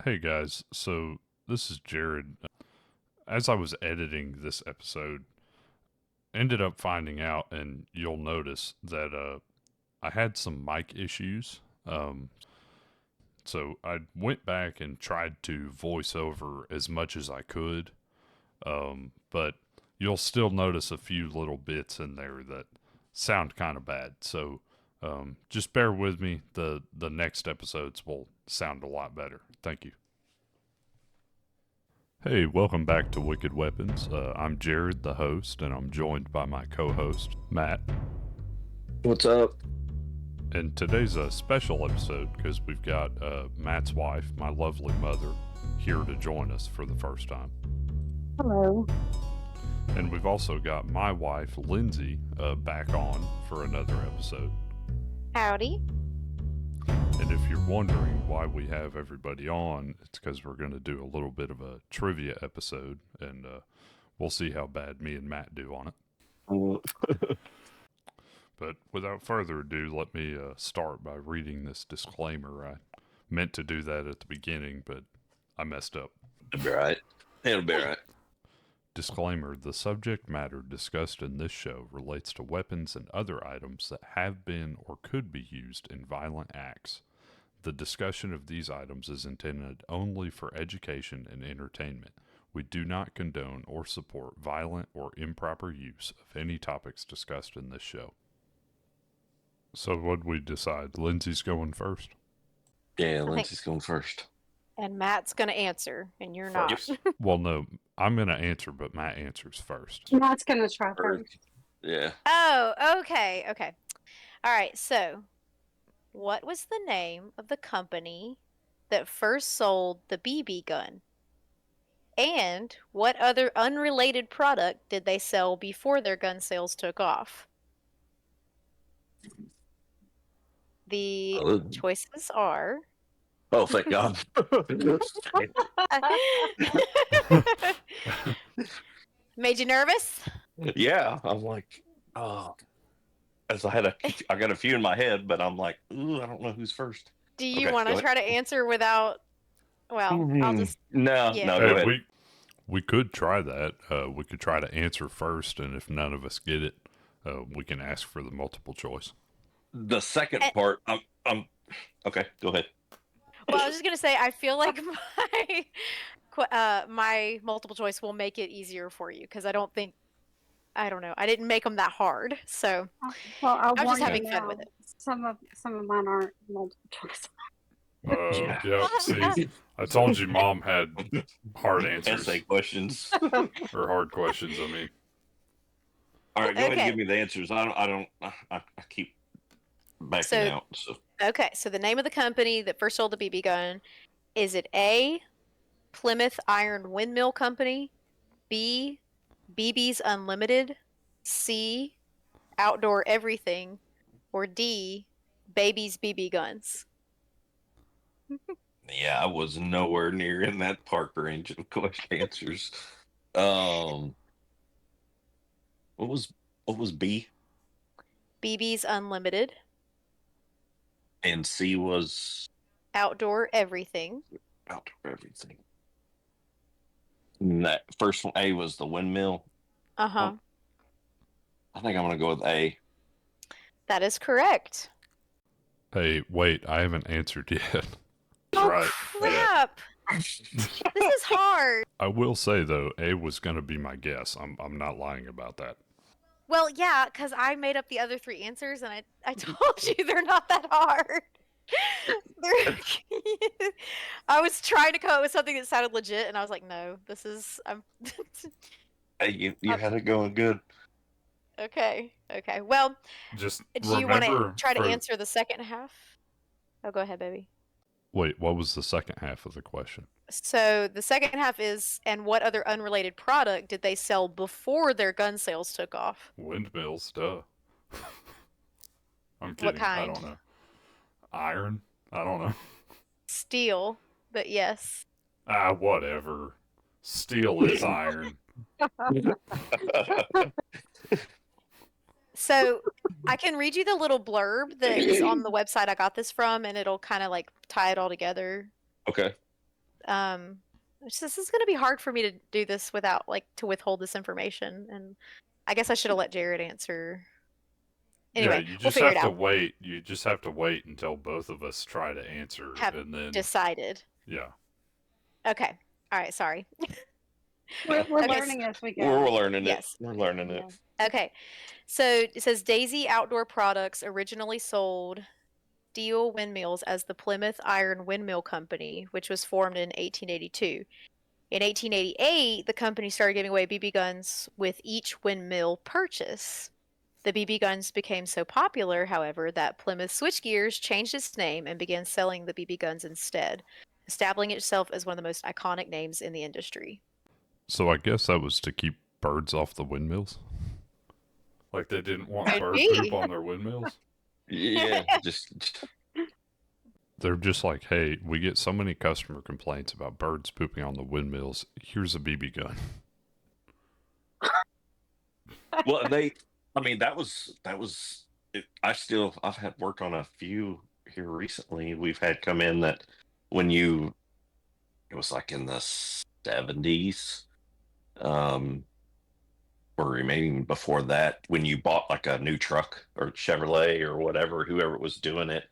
Hey guys, so this is Jared. As I was editing this episode, ended up finding out, and you'll notice that I had some mic issues. So I went back and tried to voice over as much as I could, but you'll still notice a few little bits in there that sound kind of bad. So just bear with me. The next episodes will sound a lot better. Thank you. Hey, welcome back to Wicked Weapons. I'm Jared, the host, and I'm joined by my co host, Matt. What's up? And today's a special episode because we've got Matt's wife, my lovely mother, here to join us for the first time. Hello. And we've also got my wife, Lindsay, back on for another episode. Howdy. And if you're wondering why we have everybody on, it's because we're going to do a little bit of a trivia episode, and we'll see how bad me and Matt do on it. But without further ado, let me start by reading this disclaimer. I meant to do that at the beginning, but I messed up. It'll be right. It'll be right. Disclaimer: the subject matter discussed in this show relates to weapons and other items that have been or could be used in violent acts. The discussion of these items is intended only for education and entertainment. We do not condone or support violent or improper use of any topics discussed in this show. So what'd we decide? Lindsay's going first? Yeah, Lindsay's going first. And Matt's going to answer, and you're not. Well, no, I'm going to answer, but Matt answers first. Matt's going to try first. Yeah. Oh, okay. All right, so what was the name of the company that first sold the BB gun? And what other unrelated product did they sell before their gun sales took off? The choices are... Oh, thank God. Made you nervous? Yeah, I'm like, oh. As I got a few in my head, but I'm like, ooh, I don't know who's first. Do you want to try to answer without? Well, I'll just no. Go ahead. We could try that. We could try to answer first, and if none of us get it, we can ask for the multiple choice. The second part, I'm okay. Go ahead. Well, I was just gonna say, I feel like my multiple choice will make it easier for you because I don't know. I didn't make them that hard, so well, I'm just having fun with it. Some of mine aren't multiple choice. Yeah. See, I told you, Mom had hard answers. Essay questions or hard questions. I mean. All right, go ahead and give me the answers. I keep backing out. So. Okay, so the name of the company that first sold the BB gun, is it A, Plymouth Iron Windmill Company, B, BB's Unlimited, C, Outdoor Everything, or D, Baby's BB Guns? Yeah, I was nowhere near in that Parker range of question answers. What was B? BB's Unlimited. And C was Outdoor Everything. Outdoor Everything. And that first one, A, was the windmill. Uh-huh. I think I'm gonna go with A. That is correct. Hey, wait! I haven't answered yet. Oh, right. Crap! This is hard. I will say though, A was gonna be my guess. I'm not lying about that. Well, yeah, because I made up the other three answers, and I told you they're not that hard. I was trying to come up with something that sounded legit, and I was like, no, this is... Hey, you had it going good. Okay. Well, just do you want to try to answer the second half? Oh, go ahead, baby. Wait, what was the second half of the question? So the second half is, and what other unrelated product did they sell before their gun sales took off? Windmills, duh. I'm kidding. What kind? I don't know. Iron? I don't know. Steel, but yes. Whatever. Steel is iron. So I can read you the little blurb that is on the website I got this from, and it'll kind of like tie it all together. Okay. This is going to be hard for me to do this without to withhold this information, and I guess I should have let Jared answer. Anyway, you we'll just figure have it to out. wait. You just have to wait until both of us try to answer, Have and then decided. yeah. Okay. All right. Sorry. We're Okay, learning as we go. We're learning Yes. it. We're learning Yeah. it. Okay. So it says Daisy Outdoor Products originally sold steel windmills as the Plymouth Iron Windmill Company, which was formed in 1882. In 1888, the company started giving away BB guns with each windmill purchase. The BB guns became so popular, however, that Plymouth Switchgears changed its name and began selling the BB guns instead, establishing itself as one of the most iconic names in the industry. So I guess that was to keep birds off the windmills. Like they didn't want Could bird be. poop on their windmills. Yeah, just They're just like, hey, we get so many customer complaints about birds pooping on the windmills. Here's a BB gun. well, I mean, that was it. I've had worked on a few here recently. We've had come in that it was like in the 70s, or even before that, when you bought like a new truck or Chevrolet or whatever, whoever was doing it,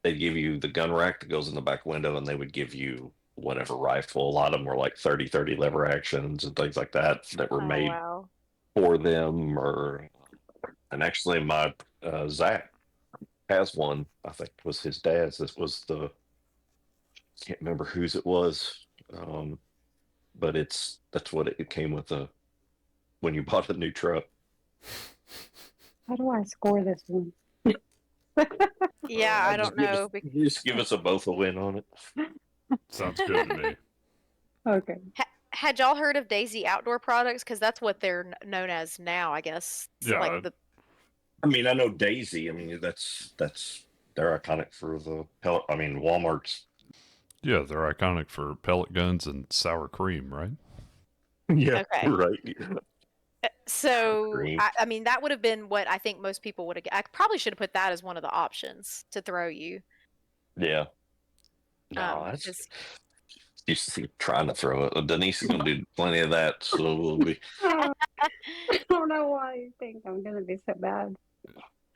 they'd give you the gun rack that goes in the back window, and they would give you whatever rifle. A lot of them were like 30 lever actions and things like that were Oh, made wow. for them. And actually, my Zach has one. I think it was his dad's. This was can't remember whose it was, but that's what it came with when you bought a new truck. How do I score this one? Yeah, I don't know. Just give us both a win on it. Sounds good to me. Okay. Had y'all heard of Daisy Outdoor Products? Because that's what they're known as now, I guess. Yeah. I mean, I know Daisy. I mean, that's they're iconic for the pellet. I mean, Walmart's. Yeah, they're iconic for pellet guns and sour cream, right? Yeah, Okay. right. So, Cream. I mean, that would have been what I think most people would have. I probably should have put that as one of the options to throw you. Yeah. No, that's. 'Cause- She's trying to throw it. Denise is going to do plenty of that, so we'll be. I don't know why you think I'm going to be so bad.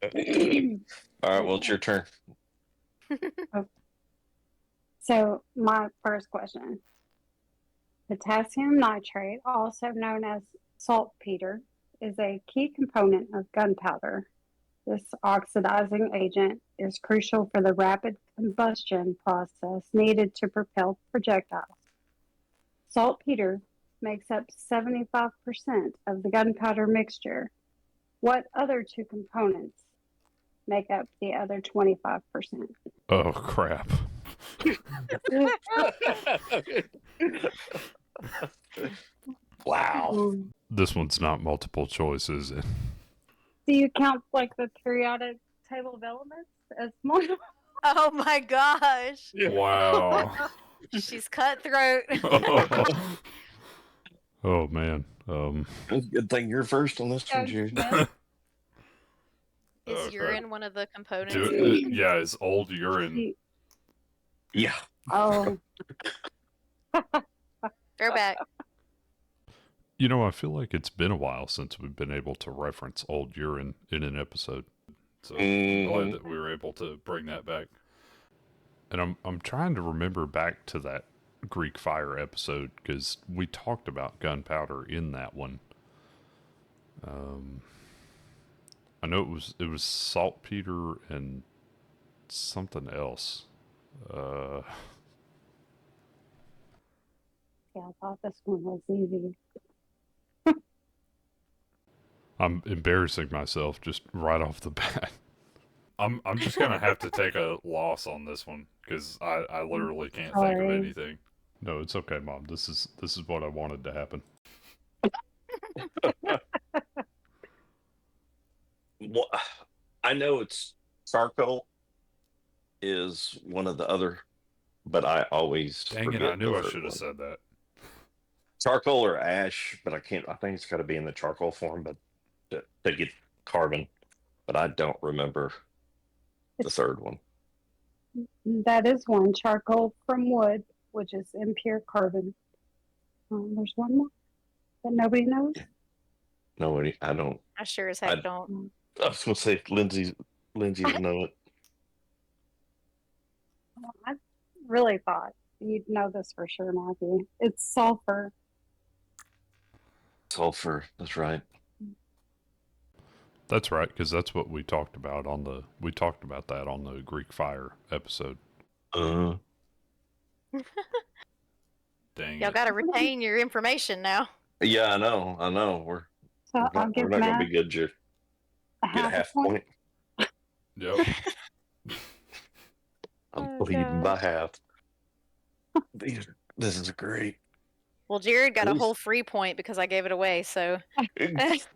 All right, well, it's your turn. So, my first question. Potassium nitrate, also known as saltpeter, is a key component of gunpowder. This oxidizing agent is crucial for the rapid combustion process needed to propel projectiles. Saltpeter makes up 75% of the gunpowder mixture. What other two components make up the other 25%? Oh, crap. Wow. This one's not multiple choice, is it? Do you count like the periodic table of elements as one? Oh my gosh. Wow. She's cutthroat. Oh, man. Good thing you're first on this one, Jared. Is urine one of the components? Yeah, is old urine. Yeah. Oh, Throwback. You know, I feel like it's been a while since we've been able to reference old urine in an episode. So I'm glad that we were able to bring that back. And I'm trying to remember back to that Greek fire episode because we talked about gunpowder in that one. I know it was saltpeter and something else. yeah, I thought this one was easy. I'm embarrassing myself just right off the bat. I'm just gonna have to take a loss on this one because I literally can't think of anything. No, it's okay, Mom. This is what I wanted to happen. Well, I know it's charcoal is one of the other, but I always Dang it! forget I knew the I third should have one. said that. Charcoal or ash, but I can't. I think it's got to be in the charcoal form, but to get carbon. But I don't remember the third one. That is one, charcoal from wood. which is impure carbon. There's one more that nobody knows. Nobody. I don't. I sure as heck I- don't. I was gonna say Lindsay would know it. I really thought you'd know this for sure, Matthew. It's sulfur. Sulfur. That's right. That's right, because that's what we talked about on the that on the Greek fire episode. Uh, Dang Y'all it. got to retain your information now. yeah, I know. We're So I'll not give going to Matt be good. Get a half point. Yep. I'm Oh, leading gosh. by half. This is great. Well, Jared got a Please. whole free point because I gave it away. So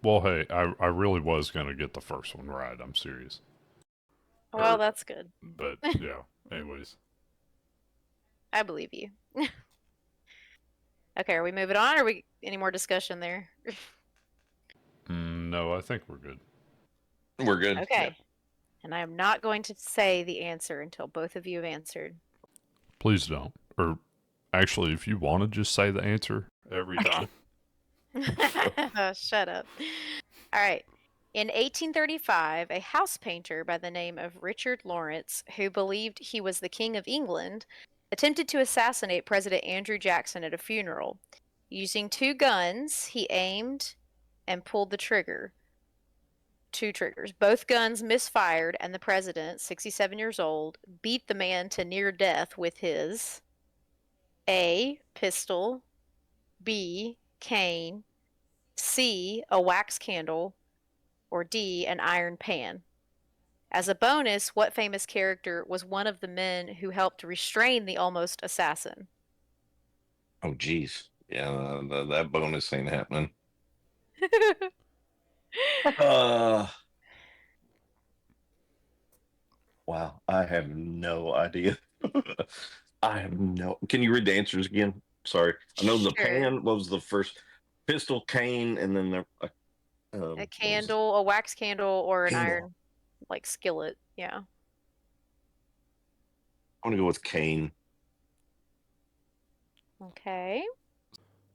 Well, hey, I really was going to get the first one right. I'm serious. well, that's good. But, yeah. Anyways. I believe you. Okay, are we moving on? Or are we any more discussion there? No, I think we're good. We're good. Okay. And I am not going to say the answer until both of you have answered. Please don't. Or actually, if you want to just say the answer every time. Shut up. All right. In 1835, a house painter by the name of Richard Lawrence, who believed he was the King of England, attempted to assassinate President Andrew Jackson at a funeral. Using 2 guns, he aimed and pulled the trigger. 2 triggers. Both guns misfired, and the president, 67 years old, beat the man to near death with his A. Pistol, B. Cane, C. A wax candle, or D. An iron pan. As a bonus, what famous character was one of the men who helped restrain the almost assassin? Oh, geez. Yeah, that bonus ain't happening. Wow. I have no idea. I have no. Can you read the answers again? Sorry. I know the Sure. pan was the first. Pistol, cane, and then A candle, a wax candle, or an Candle. iron, like skillet. Yeah. I'm gonna go with cane. Okay.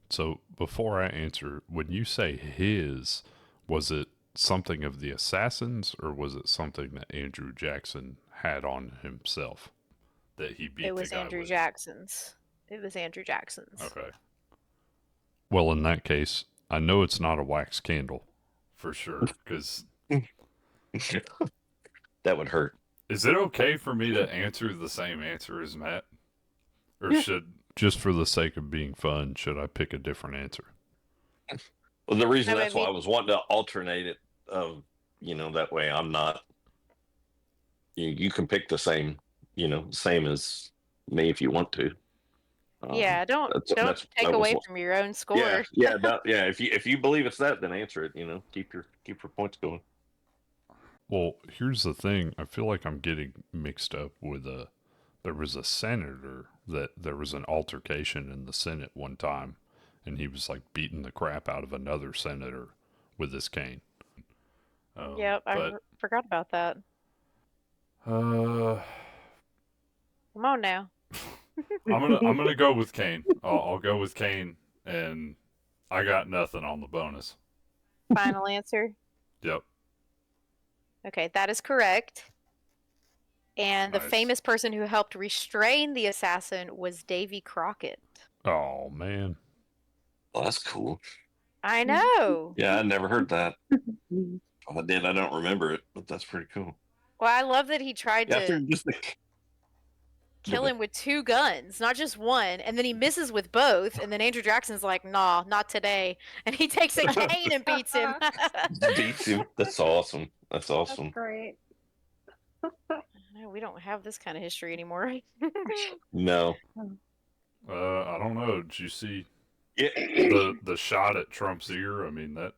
So before I answer, when you say his, was it something of the assassins or was it something that Andrew Jackson had on himself that he beat It was the guy Andrew with? Jackson's. It was Andrew Jackson's. Okay. Well, in that case, I know it's not a wax candle for sure. Because That would hurt. is it okay for me to answer the same answer as Matt? Or should, just for the sake of being fun, should I pick a different answer? Well, the reason I that's why mean- I was wanting to alternate it. That way I'm not. You can pick the same. Same as me if you want to. Yeah, don't take that away was- from your own score. Yeah. If you believe it's that, then answer it. Keep your points going. Well, here's the thing. I feel like I'm getting mixed up with there was a senator that there was an altercation in the Senate one time, and he was like beating the crap out of another senator with his cane. Yep, I forgot about that. I'm Come on now. gonna go with cane. I'll go with cane, and I got nothing on the bonus. Final answer. Yep. Okay, that is correct. And the Nice. famous person who helped restrain the assassin was Davy Crockett. Oh man. Well, that's cool. I know. Yeah, I never heard that. If I did, I don't remember it, but that's pretty cool. Well, I love that he tried After to just kill him with 2 guns, not just one, and then he misses with both, and then Andrew Jackson's like, "Nah, not today," and he takes a cane and beats him. beats him. That's awesome. That's That's awesome. great. No, we don't have this kind of history anymore. No. I don't know. Did you see Yeah. the shot at Trump's ear? I mean that.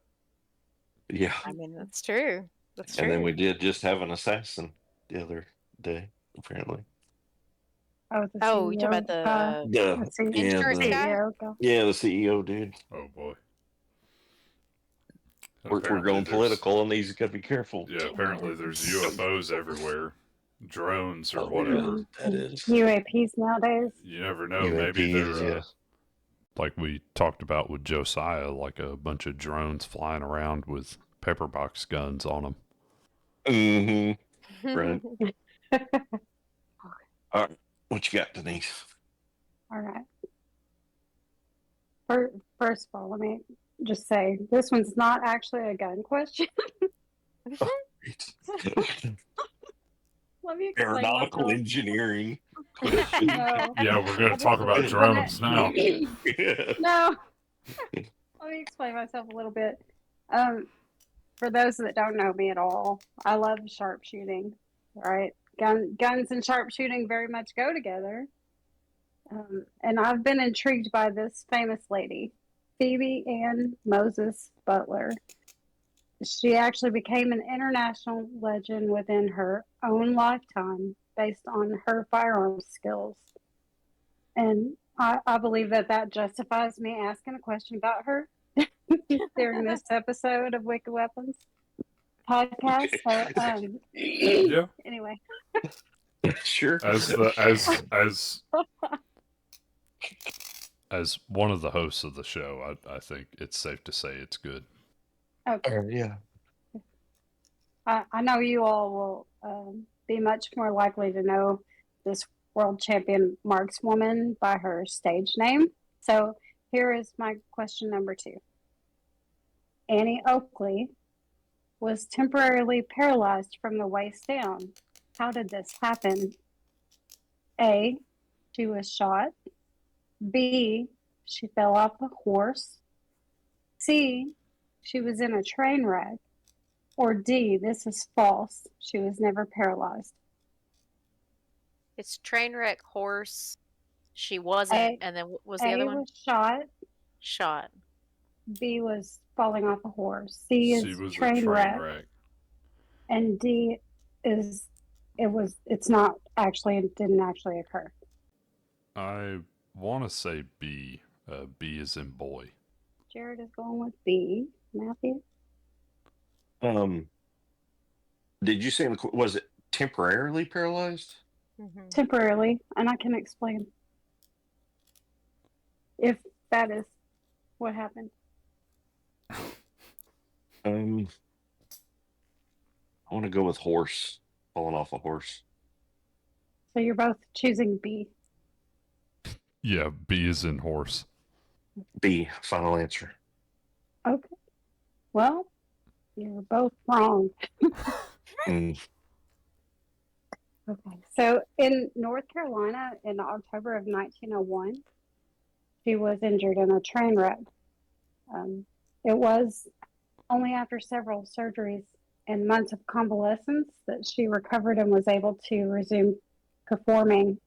Yeah. I mean, that's true. That's true. And then we did just have an assassin the other day, apparently. Oh, the Oh, you CEO, talking about the the insurance guy? CEO guy. the CEO dude. Oh boy. We're Apparently going there's- political, and these got to be careful. Yeah, apparently there's UFOs everywhere. drones or Oh, whatever. yeah, that is UAPs nowadays. You never know. Maybe UAPs. they're Yeah. like we talked about with Josiah, like a bunch of drones flying around with pepper box guns on them. Mm-hmm. Right. All right. What you got, Denise? All right. First of all, let me just say this one's not actually a gun question. Let me explain Aeronautical myself. engineering question. No. Yeah, we're going Let to talk me- about let drones now. No. Let me explain myself a little bit. For those that don't know me at all, I love sharpshooting. Right, guns and sharpshooting very much go together. And I've been intrigued by this famous lady, Phoebe Ann Moses Butler. She actually became an international legend within her own lifetime based on her firearm skills. And I believe that justifies me asking a question about her during this episode of Wicked Weapons podcast. So, Yeah. anyway. Sure. As one of the hosts of the show, I think it's safe to say it's good. Okay. Yeah. I know you all will be much more likely to know this world champion markswoman by her stage name. So here is my question number 2. Annie Oakley was temporarily paralyzed from the waist down. How did this happen? A, she was shot. B, she fell off a horse. C, she was in a train wreck. Or D, this is false. She was never paralyzed. It's train wreck, horse. She wasn't, and then what was the A other one? was shot. Shot. B was falling off a horse. C She is was train a wreck. train wreck. And D is it's not actually, it didn't actually occur. I want to say B. B is in boy. Jared is going with B. Matthew? Did you say, was it temporarily paralyzed? Mm-hmm. Temporarily, and I can explain if that is what happened. I want to go with horse, falling off a horse. So you're both choosing B. Yeah, B is in horse. B, final answer. Okay. Well, you're both wrong. Mm. Okay. So in North Carolina in October of 1901, she was injured in a train wreck. It was only after several surgeries and months of convalescence that she recovered and was able to resume performing.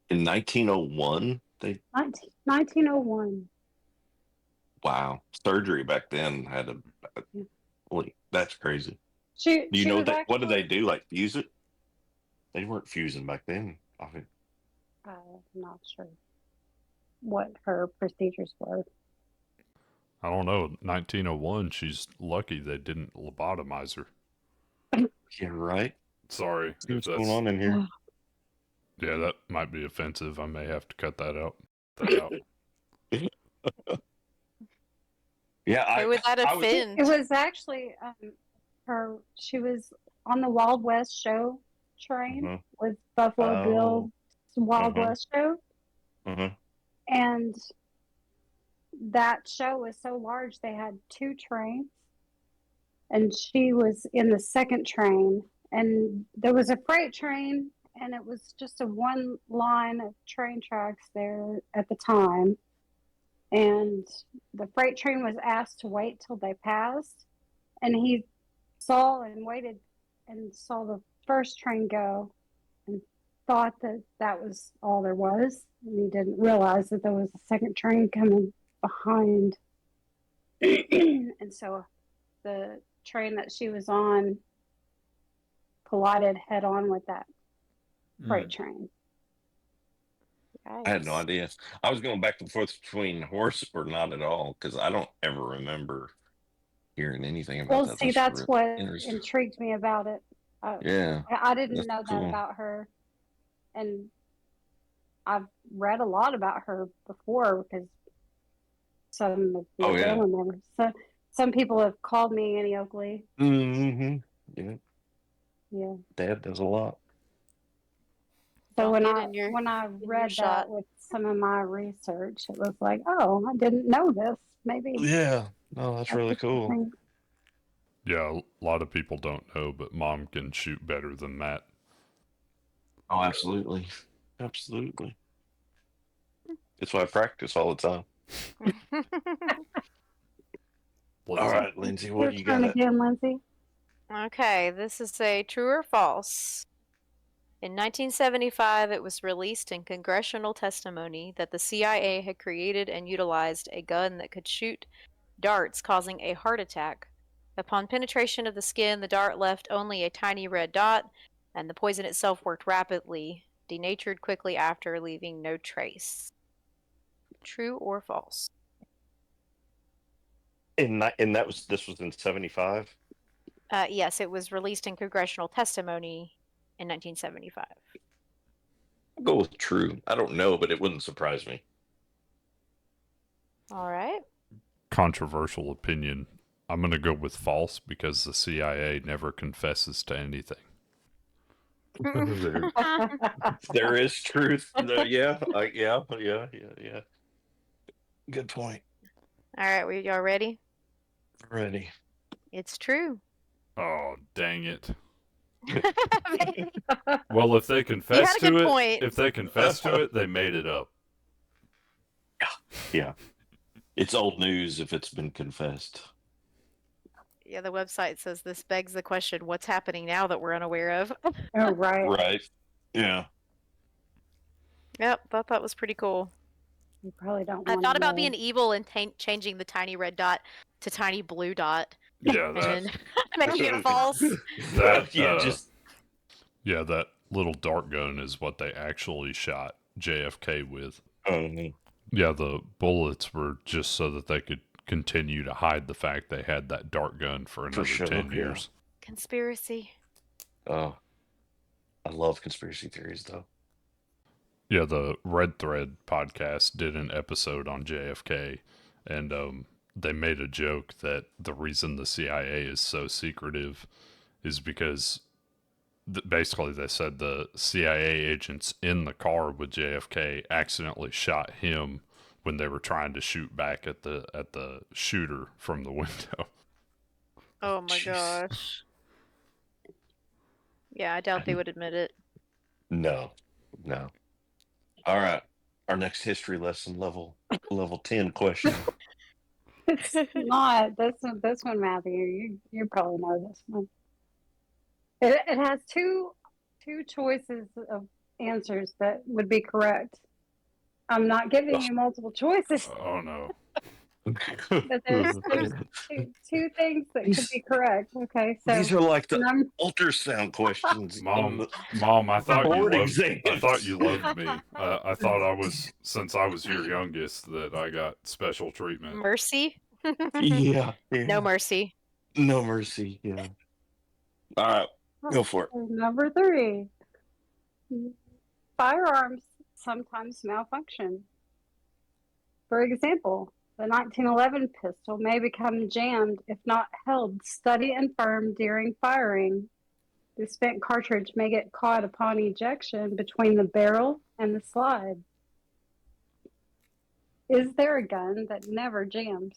In 1901, 1901. Wow, surgery back then had a. Holy, that's crazy. She Do you know was that? What did they actually- do? Like fuse it? They weren't fusing back then. I mean, I'm not sure what her procedures were. I don't know. 1901, she's lucky they didn't lobotomize her. yeah, right. Sorry. See what's going on in here? Yeah, that might be offensive. I may have to cut that out. Yeah, Who would that I was- offend? It was actually she was on the Wild West show train Mhm. with Buffalo Oh. Bill's Wild Mhm. West show. Mhm. And that show was so large they had 2 trains. And she was in the second train. And there was a freight train, and it was just a one line of train tracks there at the time. And the freight train was asked to wait till they passed. And he saw and waited and saw the first train go and thought that was all there was. And he didn't realize that there was a second train coming behind. And so the train that she was on collided head on with that freight train. I had no idea. I was going back and forth between horse or not at all because I don't ever remember hearing anything about Well, that. see, that's what interesting. intrigued me about it. Yeah, I didn't that's know that cool. about her, and I've read a lot about her before because some of my Oh yeah. family members. So some people have called me Annie Oakley. Mm-hmm. Yeah, Yeah. Dad does a lot. So Don't get in when I your read that shot. with some of my research, it was like, oh, I didn't know this. Maybe Yeah, no, that's that's really a good cool. thing. Yeah, a lot of people don't know, but Mom can shoot better than that. Oh, absolutely, absolutely. That's why I practice all the time. All Lindsay. right, Lindsay, what Your do you turn got? again, Lindsay. Okay, this is a true or false. In 1975, it was released in congressional testimony that the CIA had created and utilized a gun that could shoot darts, causing a heart attack. Upon penetration of the skin, the dart left only a tiny red dot, and the poison itself worked rapidly, denatured quickly after, leaving no trace. True or false? And this was in 75. Yes, it was released in congressional testimony in 1975. I'll go with true. I don't know, but it wouldn't surprise me. All right. Controversial opinion. I'm going to go with false because the CIA never confesses to anything. there, there is truth. Yeah, yeah. Good point. All right, y'all ready? Ready. It's true. Oh, dang it. Well, if they You confess had a good to it, point. if they confess to it, they made it up. Yeah. It's old news if it's been confessed. Yeah, the website says this begs the question, what's happening now that we're unaware of? Oh, right. Right. Yeah. Yep, thought that was pretty cool. You probably don't I want thought to about know. being evil and changing the tiny red dot to tiny blue dot Yeah, and that then making it false. that yeah, just yeah, that little dart gun is what they actually shot JFK with. Yeah, the bullets were just so that they could continue to hide the fact they had that dart gun for another sure, 10 yeah. years. Conspiracy. Oh, I love conspiracy theories though. Yeah, the Red Thread podcast did an episode on JFK, and they made a joke that the reason the CIA is so secretive is because basically they said the CIA agents in the car with JFK accidentally shot him when they were trying to shoot back at the shooter from the window. Oh my Jeez. gosh. Yeah, I doubt they would admit it. No. All right. Our next history lesson, level 10 question. It's not this one, Matthew. You probably know this one. It has two choices of answers that would be correct. I'm not giving you multiple choices, Oh no. but there's two things that could be correct. Okay, so These are like the num- ultrasound questions. Mom, I thought you board loved. exams. I thought you loved me. I thought I was, since I was your youngest, that I got special treatment. Mercy? yeah. No mercy. No mercy. Yeah. All right. Go for it. number 3. Firearms sometimes malfunction. For example, the 1911 pistol may become jammed if not held steady and firm during firing. The spent cartridge may get caught upon ejection between the barrel and the slide. Is there a gun that never jams?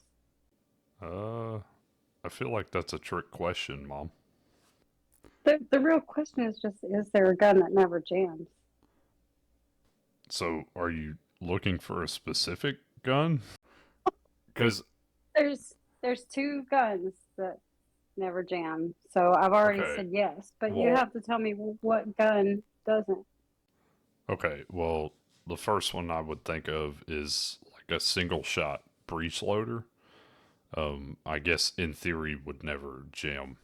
I feel like that's a trick question, Mom. The real question is just, is there a gun that never jams? So, are you looking for a specific gun? Because There's 2 guns that never jam. So I've already Okay. said yes, but you Well- have to tell me what gun doesn't. okay, well, the first one I would think of is like a single shot breech loader. I guess in theory would never jam.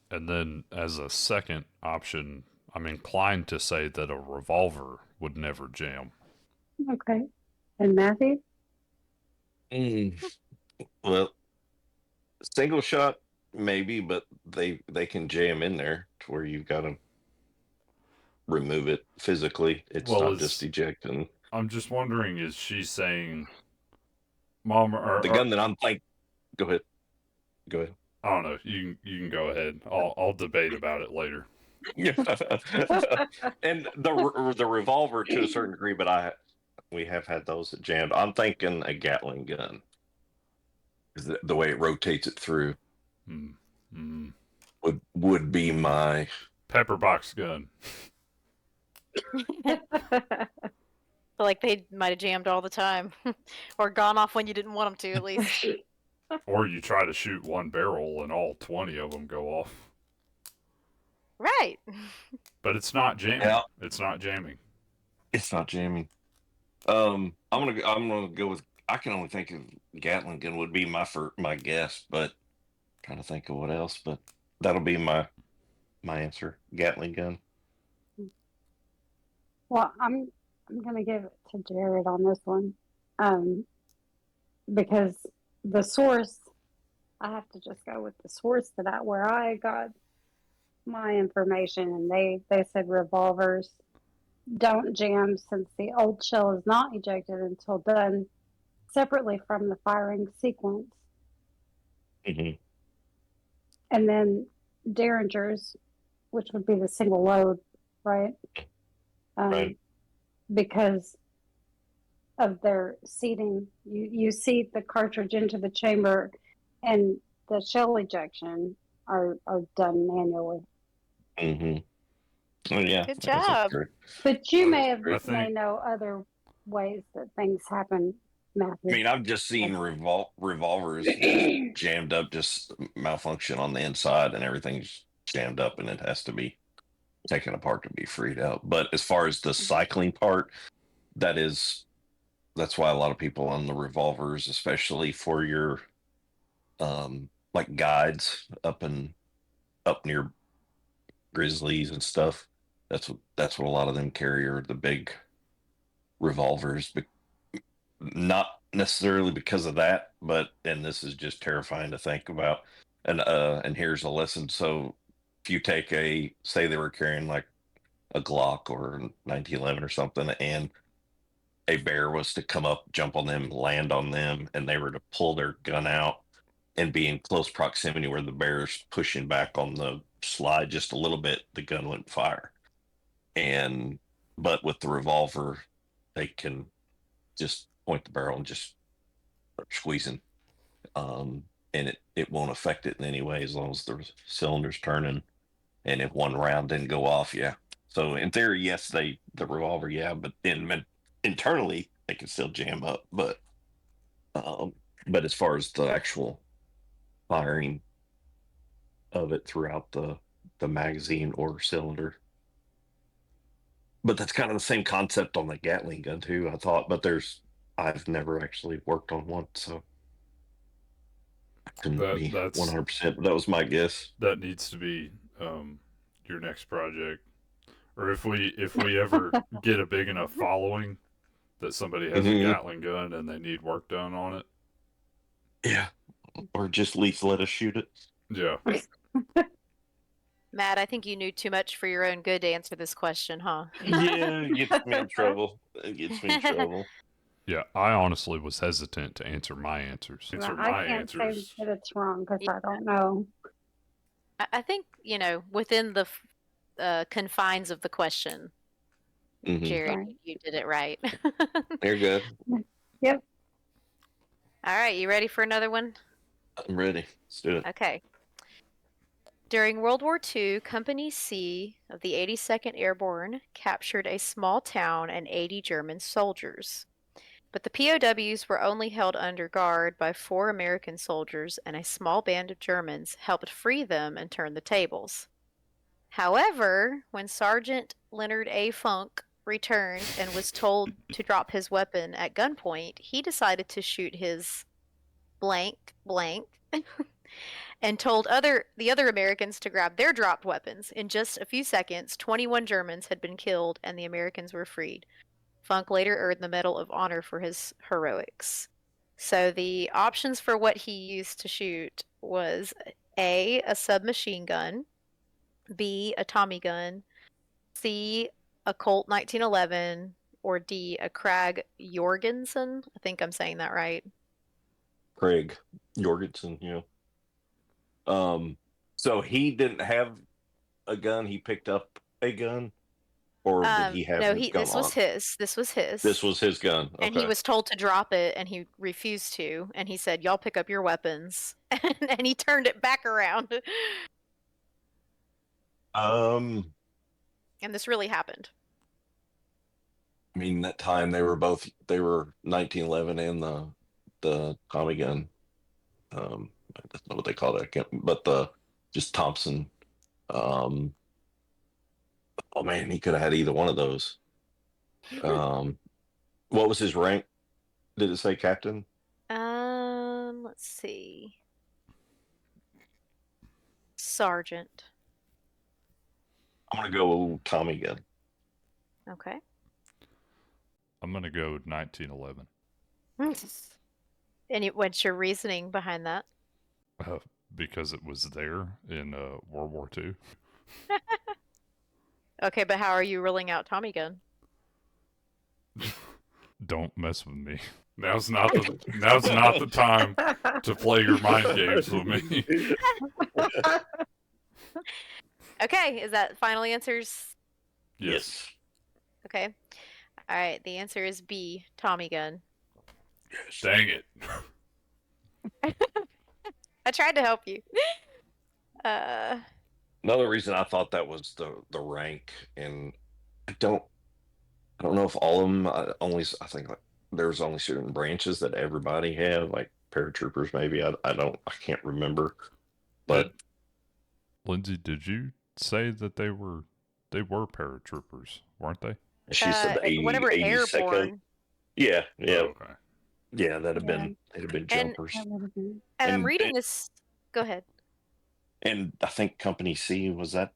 And then as a second option, I'm inclined to say that a revolver would never jam. Okay. And Matthew? Well, single shot maybe, but they can jam in there to where you've got to remove it physically. It's Well, not just ejecting. I'm just wondering, is she saying, "Mom," The or gun that I'm thinking. Go ahead. Go ahead. I don't know. You can go ahead. I'll debate about it later. Yeah. And the revolver to a certain degree, but we have had those that jammed. I'm thinking a Gatling gun, because the way it rotates it through Hmm. Hmm. would be my. Pepper box gun. Feel like they might have jammed all the time, or gone off when you didn't want them to, at least. Or you try to shoot one barrel and all 20 of them go off. Right. But it's not jamming. Yeah. It's not jamming. It's not jamming. I'm gonna go with. I can only think of Gatling gun would be my guess, but trying to think of what else. But that'll be my answer. Gatling gun. Well, I'm gonna give it to Jared on this one, because the source, I have to just go with the source to that where I got my information, and they said revolvers don't jam since the old shell is not ejected until done separately from the firing sequence. Mm-hmm. And then Derringers, which would be the single load, right? Right. Because of their seating, you seat the cartridge into the chamber, and the shell ejection are done manually. Mm-hmm. Oh, yeah. Good I guess that's job. correct. But you may I think- may know other ways that things happen, Matthew. I mean, I've just seen revolvers just jammed up, just malfunction on the inside, and everything's jammed up, and it has to be taken apart to be freed out. But as far as the cycling part, that's why a lot of people on the revolvers, especially for your like guides up near grizzlies and stuff. That's what a lot of them carry, are the big revolvers, but not necessarily because of that, but and this is just terrifying to think about. And here's a lesson. So if you take say they were carrying like a Glock or 1911 or something, and a bear was to come up, jump on them, land on them, and they were to pull their gun out and be in close proximity where the bear's pushing back on the slide just a little bit, the gun wouldn't fire. But with the revolver, they can just point the barrel and just start squeezing. And it won't affect it in any way as long as the cylinder's turning. And if one round didn't go off, yeah. So in theory, yes, the revolver, yeah, but internally they can still jam up. But as far as the actual firing of it throughout the magazine or cylinder. But that's kind of the same concept on the Gatling gun too, I thought. But I've never actually worked on one, so I couldn't be 100%. But that was my guess. That needs to be your next project, or if we ever get a big enough following that somebody has a Gatling gun and they need work done on it. Yeah, or just at least let us shoot it. Yeah. Matt, I think you knew too much for your own good to answer this question, huh? Yeah, it gets me in trouble. It gets me in trouble. Yeah, I honestly was hesitant to answer my answers. I can't say that it's wrong because I don't know. I think, within the confines of the question, Jared, Right. you did it right. You're good. Yep. All right, you ready for another one? I'm ready. Let's do it. Okay. During World War II, Company C of the 82nd Airborne captured a small town and 80 German soldiers. But the POWs were only held under guard by 4 American soldiers, and a small band of Germans helped free them and turn the tables. However, when Sergeant Leonard A. Funk returned and was told to drop his weapon at gunpoint, he decided to shoot his blank and told the other Americans to grab their dropped weapons. In just a few seconds, 21 Germans had been killed and the Americans were freed. Funk later earned the Medal of Honor for his heroics. So the options for what he used to shoot was A submachine gun, B, a Tommy gun, C, a Colt 1911, or D, a Krag Jorgensen? I think I'm saying that right. Craig Jorgensen, So he didn't have a gun. He picked up a gun, or did he have No, his gun this was on? his. This was his. This was his gun. And he Okay. was told to drop it, and he refused to. And he said, "Y'all pick up your weapons." And he turned it back around. Um, And this really happened. I mean, that time they were 1911 and the Tommy gun. That's not what they call that, but the just Thompson. Um, oh man, he could have had either one of those. What was his rank? Did it say captain? Let's see. Sergeant. I'm gonna go Tommy gun. Okay. I'm going to go 1911. And what's your reasoning behind that? Because it was there in World War II. Okay, but how are you ruling out Tommy gun? Don't mess with me. Now's not the time to play your mind games with me. Okay, is that final answers? Yes. Okay. All right, the answer is B, Tommy gun. Dang it. I tried to help you. Another reason I thought that was the rank, and I don't know if all of them. I think like there's only certain branches that everybody have, like paratroopers. Maybe I can't remember. But Lindsay, did you say that they were paratroopers, weren't they? she said the 80, whatever 82nd. airborne. Yeah, Oh, okay. yeah. They'd have Yeah. been jumpers. And I'm reading this. Go ahead. And I think Company C was that.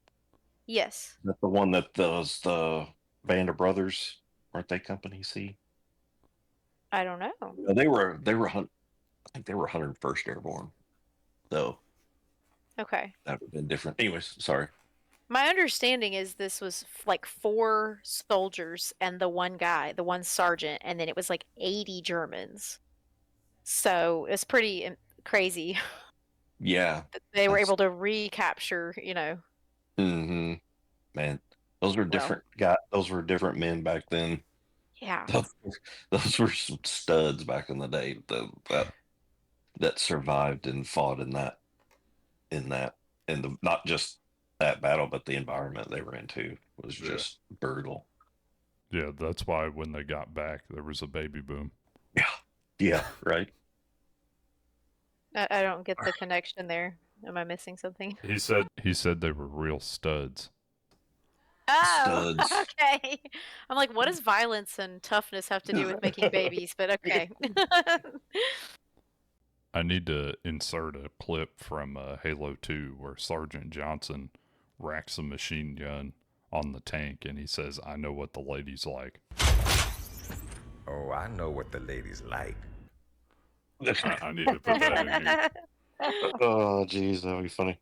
Yes. That the one that was the Band of Brothers, weren't they Company C? I don't know. No, I think they were 101st Airborne, though. Okay. That would have been different. Anyways, sorry. My understanding is this was like 4 soldiers and the one guy, the one sergeant, and then it was like 80 Germans. So it's pretty crazy. Yeah. They were able to recapture, Mm-hmm. Man, those were different those were different men back then. Yeah. Those were some studs back in the day that survived and fought in not just that battle, but the environment they were into was just brutal. Yeah, that's why when they got back, there was a baby boom. Yeah, right. I don't get the connection there. Am I missing something? He said they were real studs. Oh, Studs. okay. I'm like, what does violence and toughness have to do with making babies? But okay. I need to insert a clip from Halo 2 where Sergeant Johnson racks a machine gun on the tank and he says, "I know what the ladies like." Oh, I know what the ladies like. I need to put that in here. Oh, geez, that would be funny.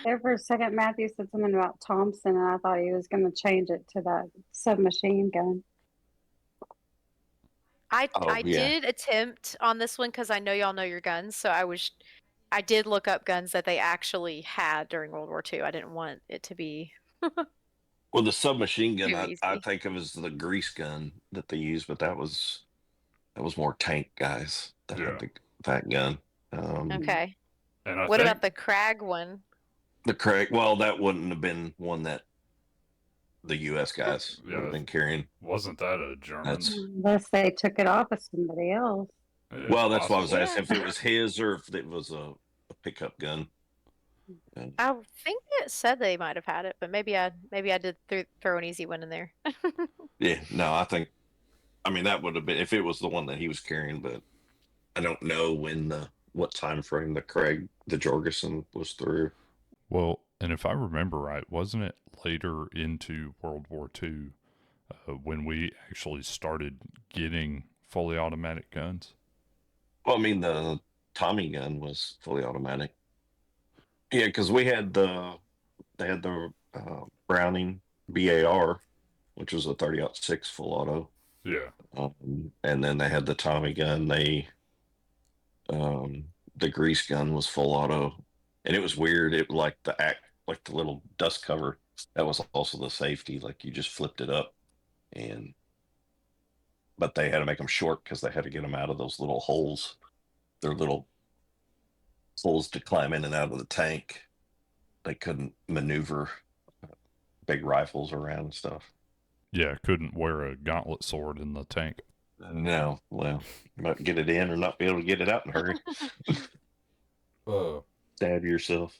There for a second, Matthew said something about Thompson, and I thought he was going to change it to that submachine gun. I did attempt on this one because I know y'all know your guns, so I did look up guns that they actually had during World War II. I didn't want it to be Well, the submachine gun, too I easy. think of as the grease gun that they used, but that was more tank guys that had that gun. Okay. And what about the Krag one? The Krag, well, that wouldn't have been one that the U.S. guys would have been carrying. Wasn't that a German? Unless they took it off of somebody else. Well, that's why I was asking if it was his or if it was a pickup gun. I think it said they might have had it, but maybe I did throw an easy one in there. Yeah, no, I mean that would have been if it was the one that he was carrying, but I don't know what time frame the Jorgensen was through. Well, and if I remember right, wasn't it later into World War II when we actually started getting fully automatic guns? Well, I mean Tommy gun was fully automatic. Yeah, because they had the Browning BAR, which was a 30-06 full auto. Yeah. And then they had the Tommy gun. The grease gun was full auto, and it was weird. It like the little dust cover that was also the safety. Like you just flipped it up, but they had to make them short because they had to get them out of those little holes. They're little holes to climb in and out of the tank. They couldn't maneuver big rifles around and stuff. Yeah, couldn't wear a gauntlet sword in the tank. No, well, you might get it in or not be able to get it out in a hurry. Stab yourself.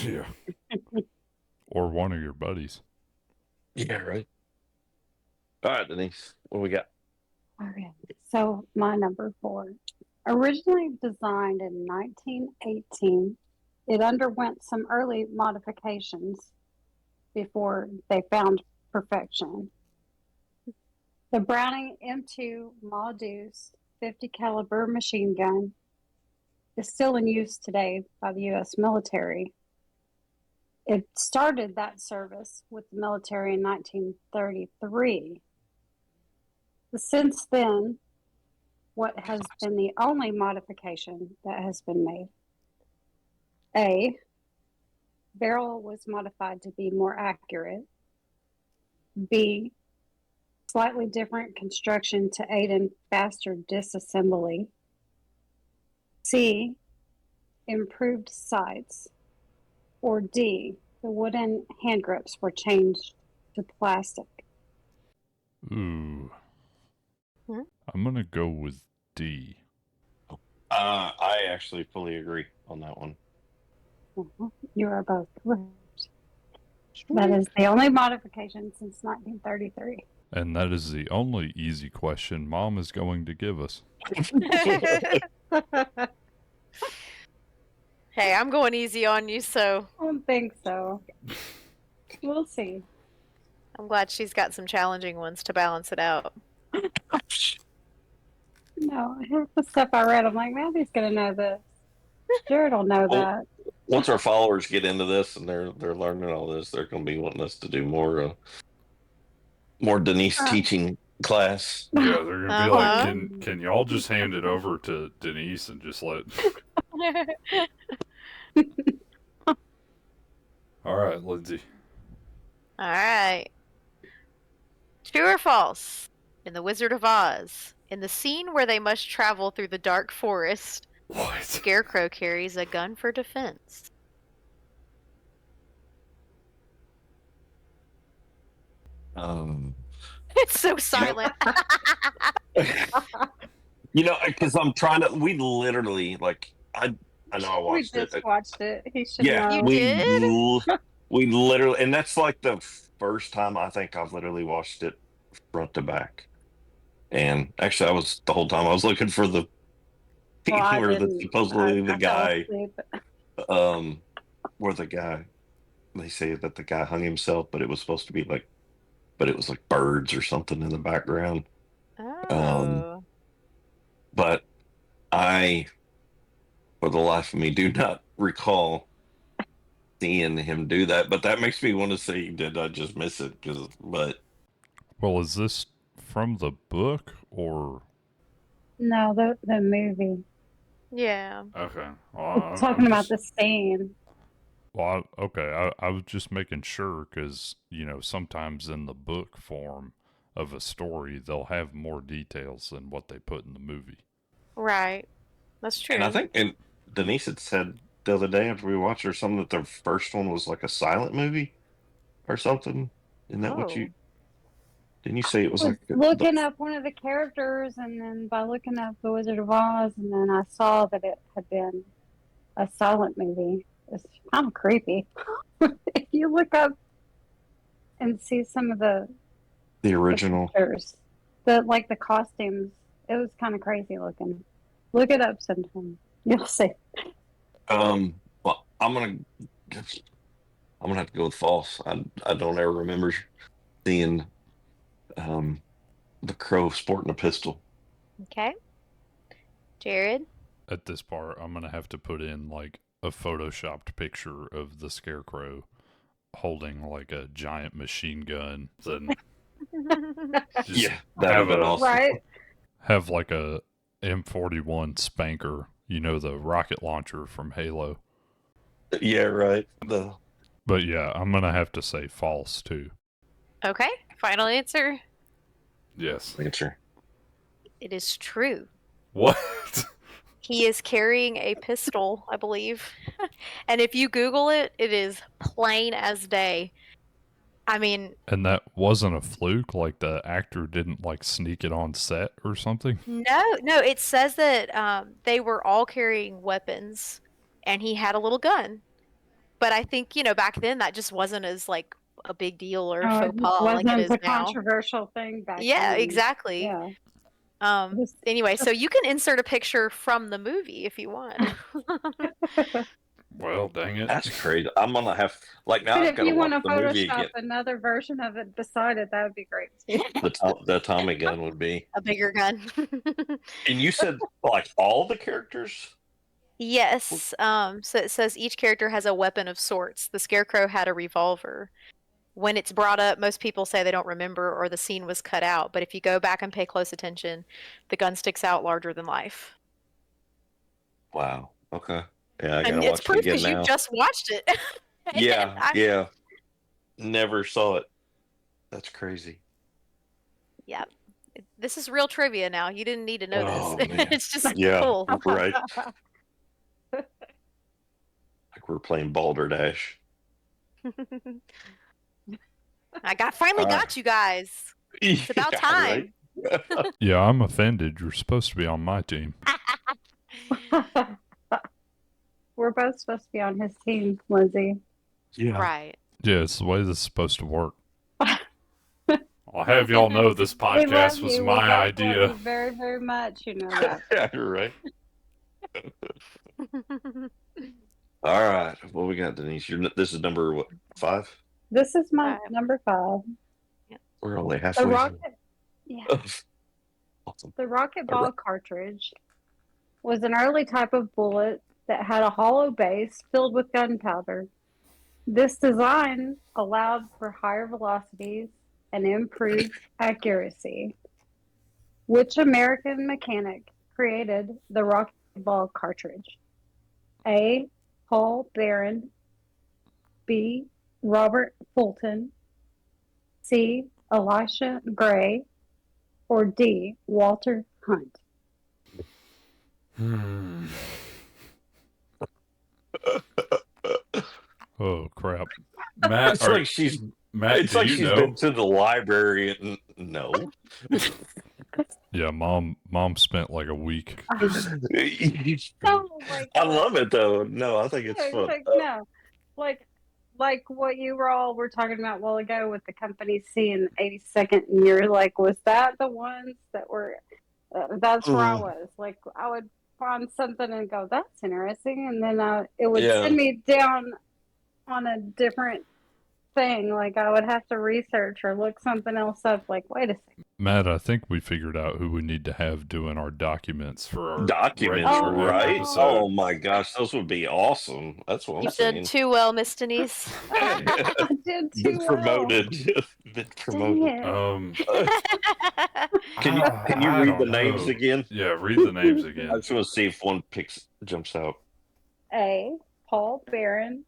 Yeah. Or one of your buddies. Yeah, right. All right, Denise, what do we got? All right. So my number 4, originally designed in 1918, it underwent some early modifications before they found perfection. The Browning M2 Maudus 50 caliber machine gun is still in use today by the U.S. military. It started that service with the military in 1933. Since then, what has been the only modification that has been made? A, barrel was modified to be more accurate. B, slightly different construction to aid in faster disassembly. C, improved sights. Or D, the wooden hand grips were changed to plastic. Ooh. Hmm? I'm going to go with D. I actually fully agree on that one. You are both correct. That is the only modification since 1933. And that is the only easy question Mom is going to give us. Hey, I'm going easy on you, so I don't think so. We'll see. I'm glad she's got some challenging ones to balance it out. No, here's the stuff I read. I'm like, Matthew's gonna know this. Jared will know that. Once our followers get into this and they're learning all this, they're going to be wanting us to do more Denise teaching class. Yeah, they're gonna be Uh-huh. like, can y'all just hand it over to Denise and just let? All right, Lindsay. All right. True or false? In The Wizard of Oz, in the scene where they must travel through the dark forest, What? Scarecrow carries a gun for defense. It's so silent. Because I'm trying to. We literally I know I We watched just it. watched it. He should Yeah, know. You we did? we literally, and that's like the first time I think I've literally watched it front to back. And actually, the whole time I was looking for the Well, I where didn't. supposedly the I fell guy, asleep. where the guy, they say that the guy hung himself, but it was supposed to be but it was like birds or something in the background. Oh. But I, for the life of me, do not recall seeing him do that. But that makes me want to say, did I just miss it? But Well, is this from the book or? No, the movie. Yeah. Okay. We're talking about the scene. Well, okay. I was just making sure because, sometimes in the book form of a story, they'll have more details than what they put in the movie. Right. That's true. and I think Denise had said the other day after we watched or something that the first one was like a silent movie or something. Isn't that what you? Didn't you say it was like looking up one of the characters, and then by looking up The Wizard of Oz, and then I saw that it had been a silent movie. It's kind of creepy. If you look up and see some of the original? pictures, the costumes, it was kind of crazy looking. Look it up sometime. You'll see. Well, I'm gonna have to go with false. I don't ever remember seeing the Crow sporting a pistol. Okay. Jared? At this part, I'm gonna have to put in like a photoshopped picture of the Scarecrow holding like a giant machine gun, then just Yeah, that'd have been awesome. Right? have like a M41 spanker, you know, the rocket launcher from Halo. Yeah, right. But yeah, I'm gonna have to say false too. Okay, final answer. Yes. Answer. It is true. What? He is carrying a pistol, I believe. And if you Google it, it is plain as day. I mean, And that wasn't a fluke? Like the actor didn't like sneak it on set or something? no, it says that they were all carrying weapons and he had a little gun. But I think, back then that just wasn't as like a big deal or Oh, faux it pas like it wasn't is a now. controversial thing back Yeah, then. exactly. Yeah. Anyway, so you can insert a picture from the movie if you want. Well, dang it. That's crazy. I'm gonna have now. But I've if got to you want watch to the movie Photoshop again. another version of it beside it, that would be great too. The Tommy gun would be. A bigger gun. And you said like all the characters? Yes. So it says each character has a weapon of sorts. The Scarecrow had a revolver. When it's brought up, most people say they don't remember or the scene was cut out. But if you go back and pay close attention, the gun sticks out larger than life. Wow. Okay. Yeah, I And gotta it's watch it proof again because you now. just watched it. Yeah, yeah. Never saw it. That's crazy. Yeah. This is real trivia now. You didn't need to know Oh, this. man. It's just Yeah, cool. right. Like we're playing Balderdash. I finally got you guys. It's about Yeah, time. right? Yeah, I'm offended. You're supposed to be on my team. We're both supposed to be on his team, Lindsay. Yeah. Right. Yeah, it's the way this is supposed to work. I'll have y'all know this We love podcast was you. We my both love idea. you very, very much. You know that. Yeah, you're right. All right. What we got, Denise? This is number what, 5? This is my 5. number 5. We're only The halfway rocket. Yeah. through. Awesome. The rocket All ball right. cartridge was an early type of bullet that had a hollow base filled with gunpowder. This design allowed for higher velocities and improved accuracy. Which American mechanic created the rocket ball cartridge? A. Paul Barron, B. Robert Fulton, C. Elisha Gray, or D. Walter Hunt? Oh, crap. It's like she's. Matt, It's like she's been to the library and no. Yeah, mom spent like a week. Oh my I God. love it though. No, I think it's Yeah, fun. no, like what you were talking about a while ago with the company C and 82nd, and you're like, was that the ones that were? That's where I was. Like, I would find something and go, that's interesting, and then it would Yeah. send me down on a different thing. Like, I would have to research or look something else up. Like, wait a second. Matt, I think we figured out who we need to have doing our documents for our Documents, retro right? episode. Oh my gosh, those would be awesome. That's what I'm You've done saying. too well, Miss Denise. I did too Been well. promoted. Been Dang promoted. it. Can you read the names again? Yeah, read the names I again. just want to see if one jumps out. A. Paul Barron,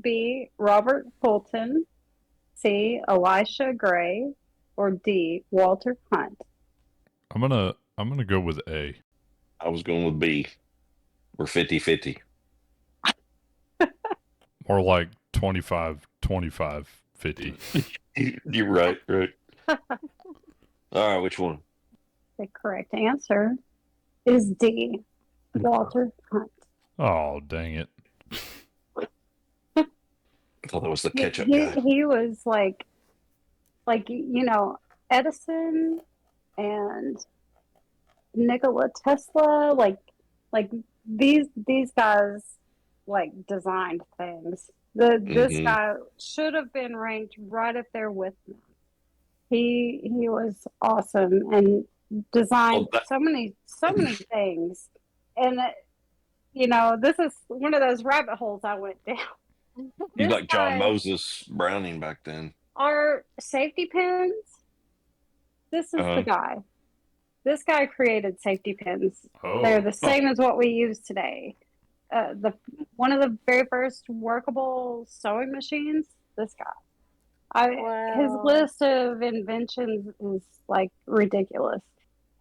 B. Robert Fulton, C. Elisha Gray, or D. Walter Hunt? I'm gonna go with A. I was going with B. We're 50-50. Or like 25, 50. You're right. All right, which one? The correct answer is D. Walter Hunt. Oh, dang it. I thought that was the ketchup guy. He was like Edison and Nikola Tesla, like these guys like designed things. This Mhm. guy should have been ranked right up there with them. He was awesome and designed Well, so many things. and you know, this is one of those rabbit holes I went down. He's This like John guy- Moses Browning back then. Our safety pins. This is the guy. This guy created safety pins. Oh, They're the same as what we use today. One of the very first workable sewing machines. This guy. His Wow. list of inventions is like ridiculous,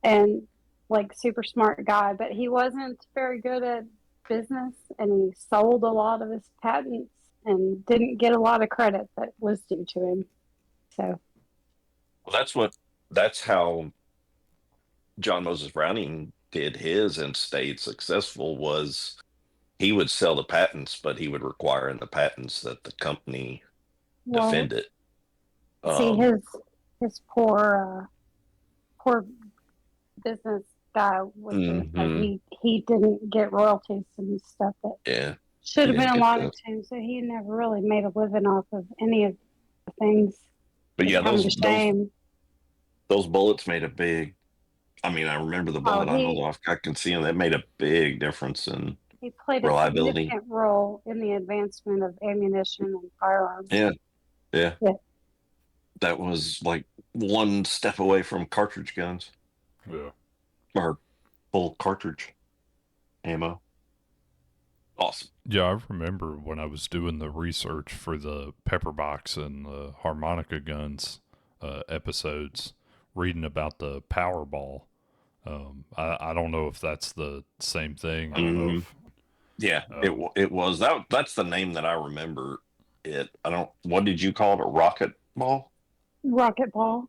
and like super smart guy. But he wasn't very good at business, and he sold a lot of his patents and didn't get a lot of credit that was due to him. So Well, that's how John Moses Browning did his and stayed successful. Was he would sell the patents, but he would require in the patents that the company defend it. See, his poor business guy with this, like he didn't get royalties and stuff that should have been allotted to him, so he never really made a living off of any of the things. But yeah, those bullets made a big. I mean, I remember the bullet. I can see him. That made a big difference in he played reliability. A significant role in the advancement of ammunition and firearms. Yeah. That was like one step away from cartridge guns. Yeah. Or full cartridge ammo. Awesome. Yeah, I remember when I was doing the research for the pepper box and the harmonica guns episodes, reading about the Powerball. I don't know if that's the same thing. I don't know if, it was that's the name that I remember. What did you call it? A rocket ball? Rocket ball.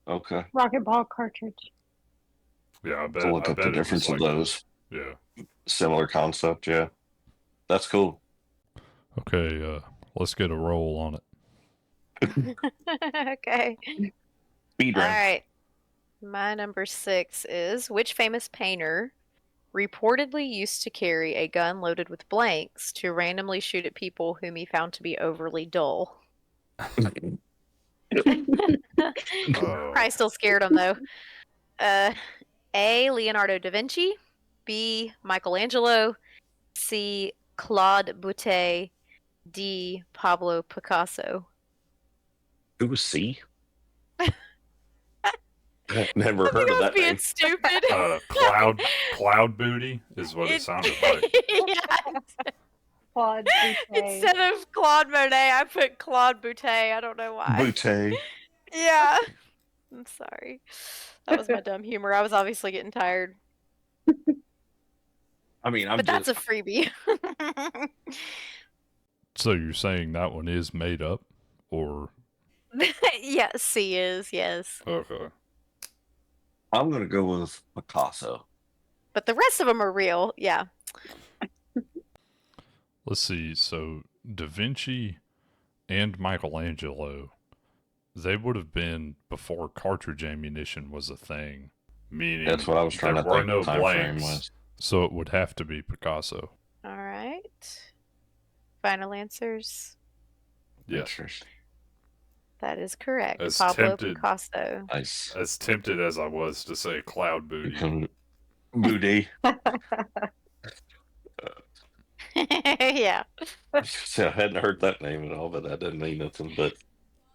Okay. Rocket ball cartridge. Yeah, I bet. To look up the difference of those. Yeah. Similar concept. Yeah. That's cool. Okay, let's get a roll on it. Okay. Speed All round. right. My number 6 is which famous painter reportedly used to carry a gun loaded with blanks to randomly shoot at people whom he found to be overly dull? Probably still scared him though. A. Leonardo da Vinci. B. Michelangelo. C. Claude Boutet. D. Pablo Picasso. Who was C? Never heard of that being name. stupid. Cloud booty is what it sounded like. Yeah. Claude Boutet. Instead of Claude Monet, I put Claude Boutet. I don't know why. Boutet. Yeah. I'm sorry. That was my dumb humor. I was obviously getting tired. I mean, But that's a freebie. So you're saying that one is made up, or? Yeah, C is, yes. Okay. I'm gonna go with Picasso. But the rest of them are real, yeah. Let's see. So Da Vinci and Michelangelo, they would have been before cartridge ammunition was a thing. Meaning that's what I was trying to think. No time frame blanks, was. so it would have to be Picasso. All right. Final answers. Yes. That is correct. As Pablo tempted- Picasso. Nice. As tempted as I was to say Cloud Booty. Booty. Yeah. So I hadn't heard that name at all, but that didn't mean nothing. But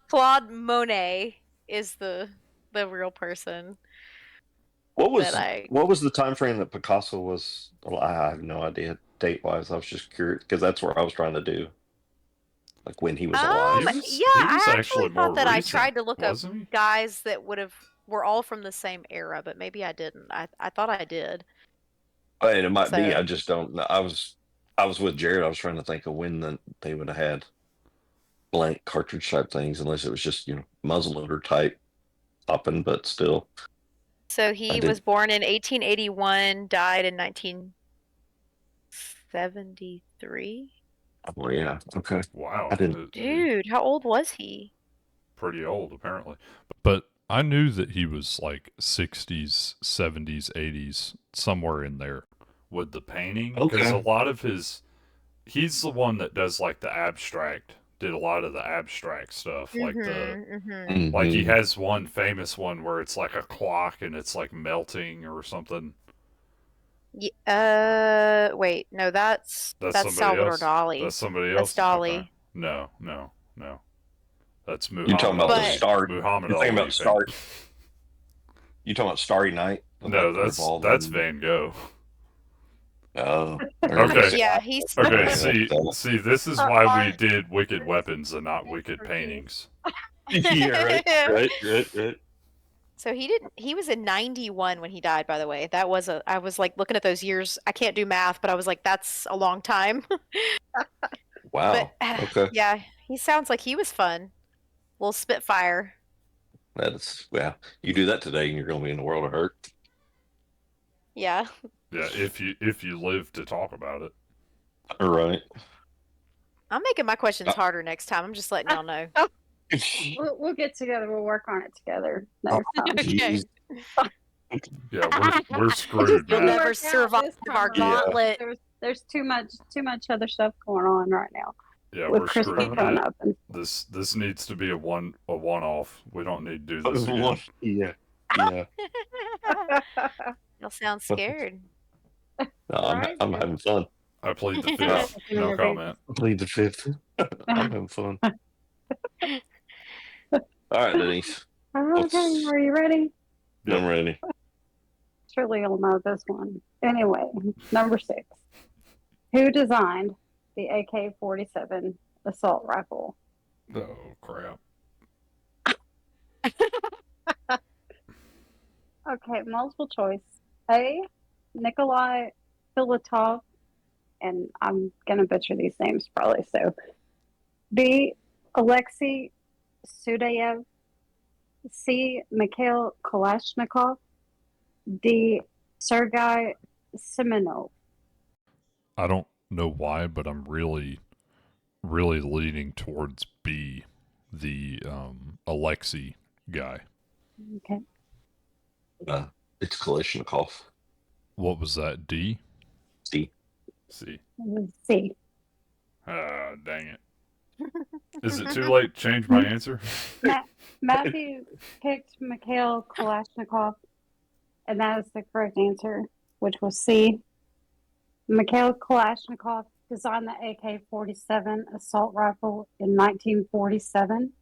Claude Monet is the real person. what was the time frame that Picasso was? Well, I have no idea date wise. I was just curious because that's where I was trying to do, like when he was alive. I actually thought that recent, I tried to look up he? guys that were all from the same era, but maybe I didn't. I thought I did. And it might be. I just don't know. I was with Jared. I was trying to think of when they would have had blank cartridge type things, unless it was just muzzleloader type popping, but still. So he was born in 1881, died in 1973. Oh yeah. Okay. Wow. I didn't. Dude, how old was he? Pretty old, apparently. But I knew that he was like 60s, 70s, 80s, somewhere in there with the painting. Because a lot of he's the one that does like the abstract, did a lot of the abstract stuff. Like like he has one famous one where it's like a clock and it's like melting or something. Wait, no, that's somebody Salvador else. Dali. That's somebody That's else. Okay. Dali. No. That's You're talking Muhammad about the Ali. But star. Muhammad You're thinking Ali about Star. painting. You talking about Starry Night? No, Like that's revolving. Van Gogh. Oh, Okay. yeah, he's Okay, fun. see, this is why we did wicked weapons and not wicked paintings. yeah, right. So he was in 91 when he died, by the way. I was like looking at those years. I can't do math, but I was like, that's a long time. But Wow. Okay. yeah, he sounds like he was fun. Little Spitfire. That's You do that today, and you're going to be in the world of hurt. Yeah. Yeah, if you live to talk about it. All right. I'm making my questions harder next time. I'm just letting y'all know. We'll get together. We'll work on it together next time. Okay. Yeah, we're It screwed, just You'll didn't man. never work out survive this time our around. gauntlet. There's too much other stuff going on right now Yeah, with we're Christmas screwed, coming man. up. And This needs to be a one off. We don't need to do this again. Yeah. Y'all sound scared. No, Right. I'm having fun. I plead the fifth. No comment. I plead the fifth. I'm having fun. All right, Denise. Okay, are you ready? Yep. I'm ready. Surely you'll know this one. Anyway, number 6. Who designed the AK-47 assault rifle? Oh crap. Okay, multiple choice. A. Nikolai Filatov, and I'm gonna butcher these names probably. So, B. Alexei Sudayev. C. Mikhail Kalashnikov. D. Sergei Simonov. I don't know why, but I'm really leaning towards B, the Alexei guy. Okay. It's Kalashnikov. What was that? D? C. C. C. Ah, dang it. Is it too late to change my answer? Matthew picked Mikhail Kalashnikov, and that is the correct answer, which was C. Mikhail Kalashnikov designed the AK-47 assault rifle in 1947.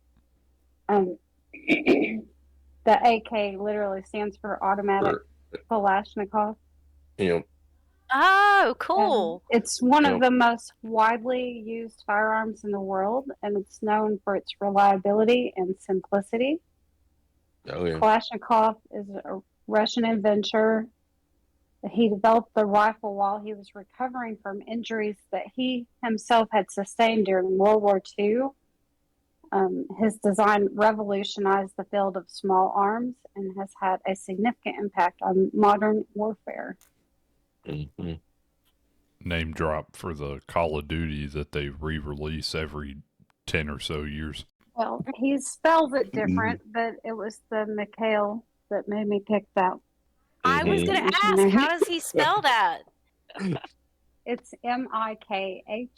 The AK literally stands for automatic Kalashnikov. You know, Oh, cool. It's one of the most widely used firearms in the world, and it's known for its reliability and simplicity. oh yeah. Kalashnikov is a Russian inventor. He developed the rifle while he was recovering from injuries that he himself had sustained during World War II. His design revolutionized the field of small arms and has had a significant impact on modern warfare. Mm-hmm. Name drop for the Call of Duty that they re-release every 10 or so years. Well, he spells it different, but it was the Mikhail that made me pick that. I was going to ask, how does he spell that? It's Mikhail.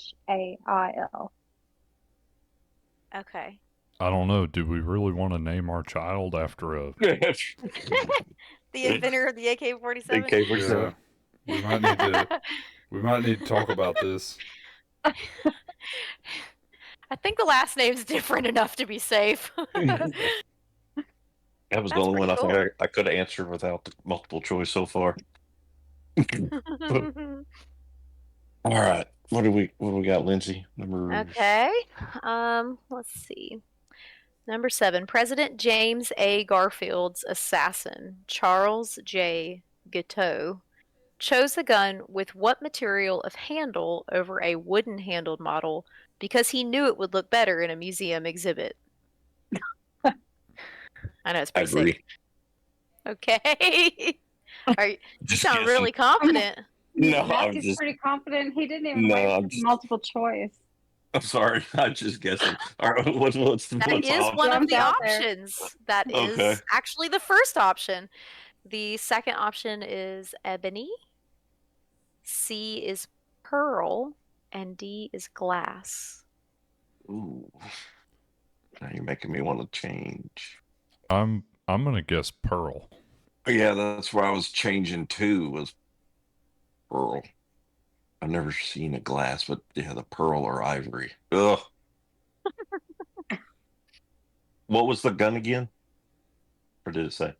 Okay. I don't know. Do we really want to name our child after a... The inventor of the AK-47? AK-47. Yeah. We might need to talk about this. I think the last name's different enough to be safe. That was the That's only one I pretty think I could have answered without the multiple choice so far. All right. What do we got, Lindsay? Okay. Let's see. Number 7. President James A. Garfield's assassin, Charles J. Guiteau, chose a gun with what material of handle over a wooden handled model because he knew it would look better in a museum exhibit. I know it's pretty sick. Okay. You sound really confident. No, Matthew's pretty confident. He didn't even wait for the multiple choice. I'm sorry. I'm just guessing. All right. What's That is one of the options. That is actually the first option. The second option is ebony. C is pearl. And D is glass. Ooh. Now you're making me want to change. I'm gonna guess pearl. Yeah, that's where I was changing to. pearl. I've never seen a glass, but yeah, the pearl or ivory. Ugh. What was the gun again? Or did it say?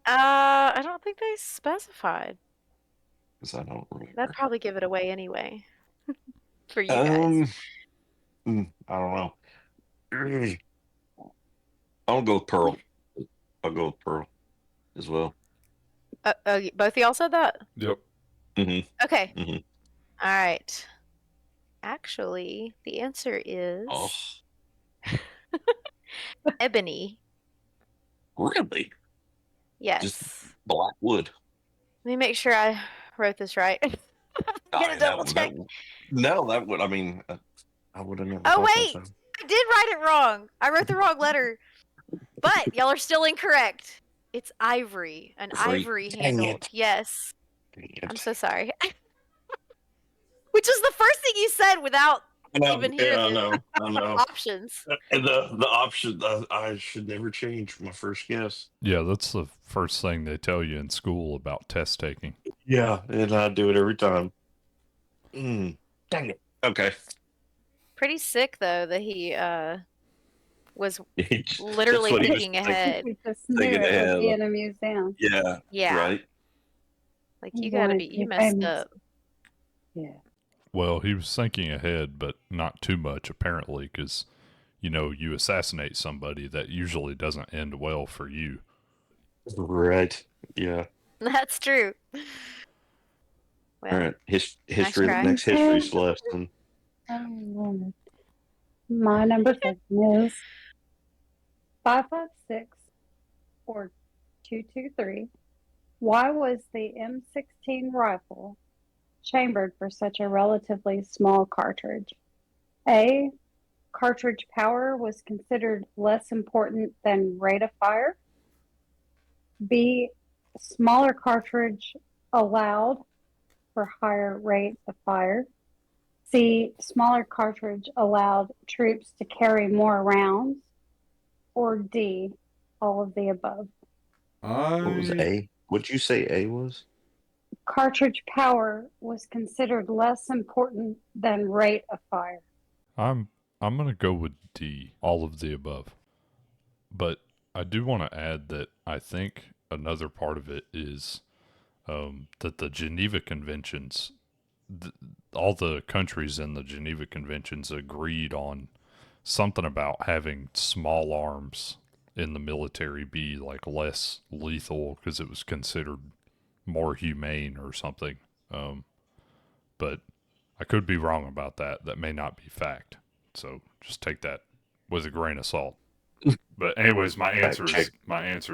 I don't think they specified. Because I don't remember. That'd probably give it away anyway. For you guys. I don't know. I'll go with pearl. I'll go with pearl as well. Both of y'all said that? Yep. Mm-hmm. Okay. Mhm. All right. Actually, the answer is Oh, ebony. really? Yes. Just black wood. Let me make sure I wrote this right. Gonna double check. That would. I mean, I would have never. Oh thought wait, that, so. I did write it wrong. I wrote the wrong letter. But y'all are still incorrect. It's ivory, an ivory Dang handle. it. Yes. Dang I'm it. so sorry. Which is the first thing you said without even hearing I the know. I know. options. And the option, I should never change my first guess. Yeah, that's the first thing they tell you in school about test taking. Yeah, and I do it every time. Dang it. Okay. Pretty sick though that he was That's literally what he was thinking ahead. He just knew thinking it ahead. would be in a museum. Yeah. Yeah. Right. Like He you gotta wanted be to you be messed famous. up. Yeah. Well, he was thinking ahead, but not too much, apparently, because, you assassinate somebody, that usually doesn't end well for you. Right. Yeah. That's true. Well, All right. nice try. Next history lesson. Oh, my number 7 is 556 or 223. Why was the M16 rifle chambered for such a relatively small cartridge? A. Cartridge power was considered less important than rate of fire. B. Smaller cartridge allowed for higher rate of fire. C. Smaller cartridge allowed troops to carry more rounds. Or D. All of the above. What was A? What'd you say A was? Cartridge power was considered less important than rate of fire. I'm gonna go with D, all of the above. But I do want to add that I think another part of it is that the Geneva Conventions, all the countries in the Geneva Conventions agreed on something about having small arms in the military be like less lethal because it was considered more humane or something. But I could be wrong about that. That may not be fact. So just take that with a grain of salt. But anyways, my answer